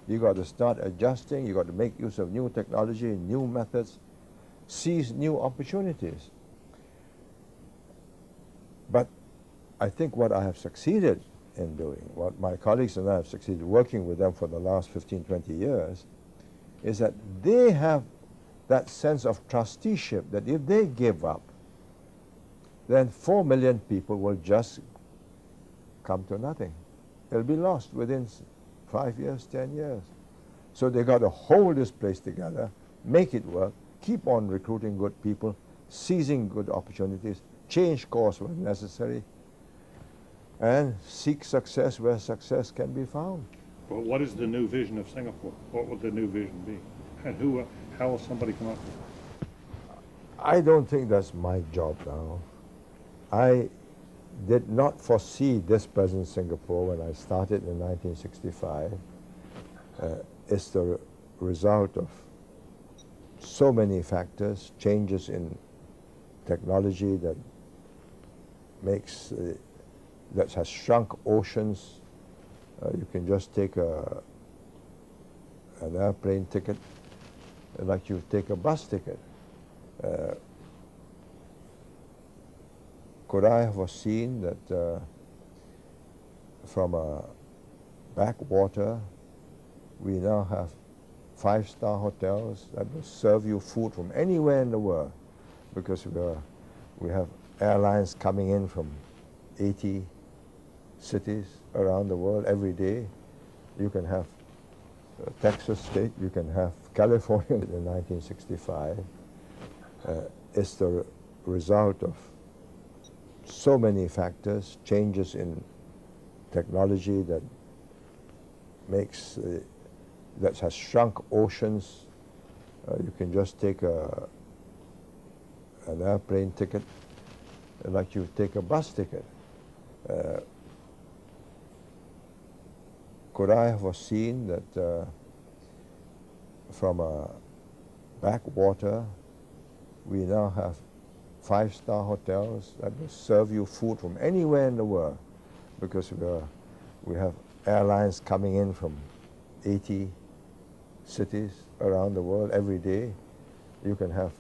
you got to start adjusting, you got to make use of new technology, new methods, seize new opportunities. But I think what I have succeeded in doing, what my colleagues and I have succeeded working with them for the last 15, 20 years, is that they have that sense of trusteeship that if they give up, then 4 million people will just come to nothing. They'll be lost within 5 years, 10 years. So they got to hold this place together, make it work, keep on recruiting good people, seizing good opportunities, change course when necessary, and seek success where success can be found. Well, what is the new vision of Singapore? What would the new vision be? And how will somebody come up with it? I don't think that's my job now. I did not foresee this present Singapore when I started in 1965. It's the result of so many factors, changes in technology that that has shrunk oceans. You can just take an airplane ticket like you take a bus ticket. Could I have foreseen that from a backwater we now have 5-star hotels that will serve you food from anywhere in the world, because we have airlines coming in from 80 cities around the world every day. You can have Texas steak, you can have California in 1965. It's the result of so many factors, changes in technology that that has shrunk oceans. You can just take an airplane ticket like you take a bus ticket. Could I have foreseen that from a backwater we now have 5-star hotels that will serve you food from anywhere in the world, because we have airlines coming in from 80 cities around the world every day. You can have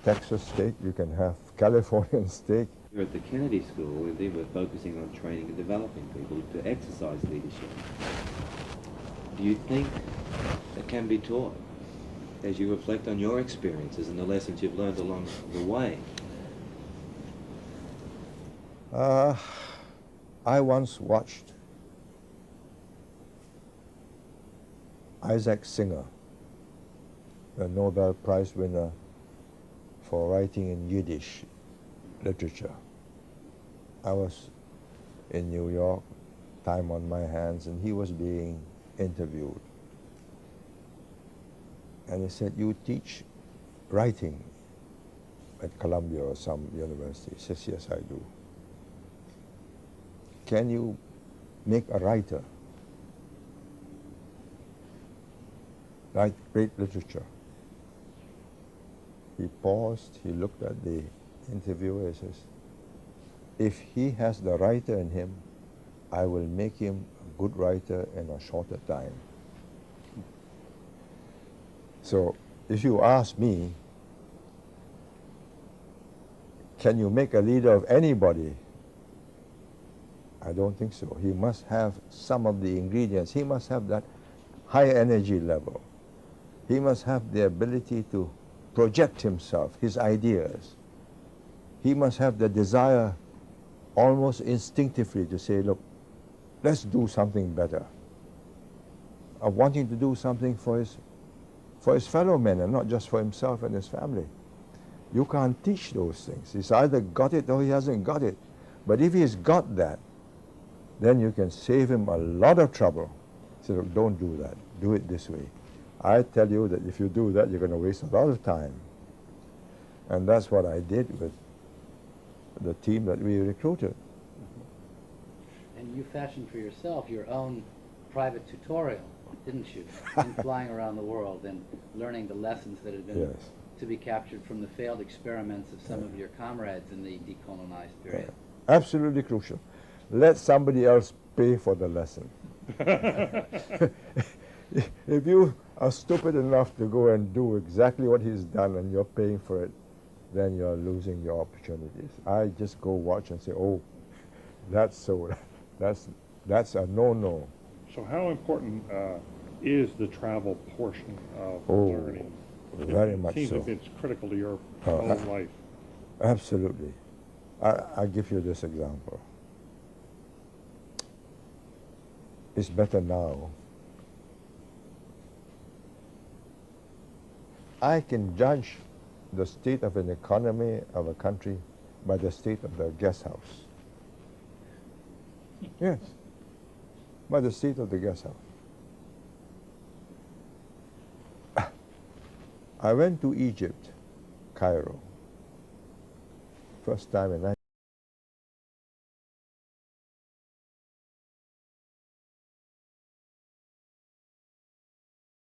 Texas steak, you can have Californian steak. Here at the Kennedy School, they were focusing on training and developing people to exercise leadership. Do you think that can be taught as you reflect on your experiences and the lessons you've learned along the way? I once watched Isaac Singer, the Nobel Prize winner for writing in Yiddish literature. I was in New York, time on my hands, and he was being interviewed. And he said, "You teach writing at Columbia or some university?" He says, "Yes, I do." "Can you make a writer write great literature?" He paused, he looked at the interviewer and says, "If he has the writer in him, I will make him a good writer in a shorter time." So if you ask me, can you make a leader of anybody? I don't think so. He must have some of the ingredients. He must have that high energy level. He must have the ability to project himself, his ideas. He must have the desire almost instinctively to say, "Look, let's do something better." Of wanting to do something for his fellow men and not just for himself and his family. You can't teach those things. He's either got it or he hasn't got it. But if he's got that, then you can save him a lot of trouble. Say, "Look, don't do that. Do it this way." I tell you that if you do that, you're going to waste a lot of time. And that's what I did with the team that we recruited. And you fashioned for yourself your own private tutorial, didn't you? In flying around the world and learning the lessons that had been Yes. to be captured from the failed experiments of some of your comrades in the decolonized period. Absolutely crucial. Let somebody else pay for the lesson. If you are stupid enough to go and do exactly what he's done and you're paying for it, then you're losing your opportunities. I just go watch and say, "Oh, that's a no-no." So how important is the travel portion of Oh, learning? very much It seems so. like it's critical to your Oh, whole life. Absolutely. I'll give you this example. It's better now. I can judge the state of an economy of a country by the state of the guest house. Yes, by the state of the guest house. I went to Egypt, Cairo, first time in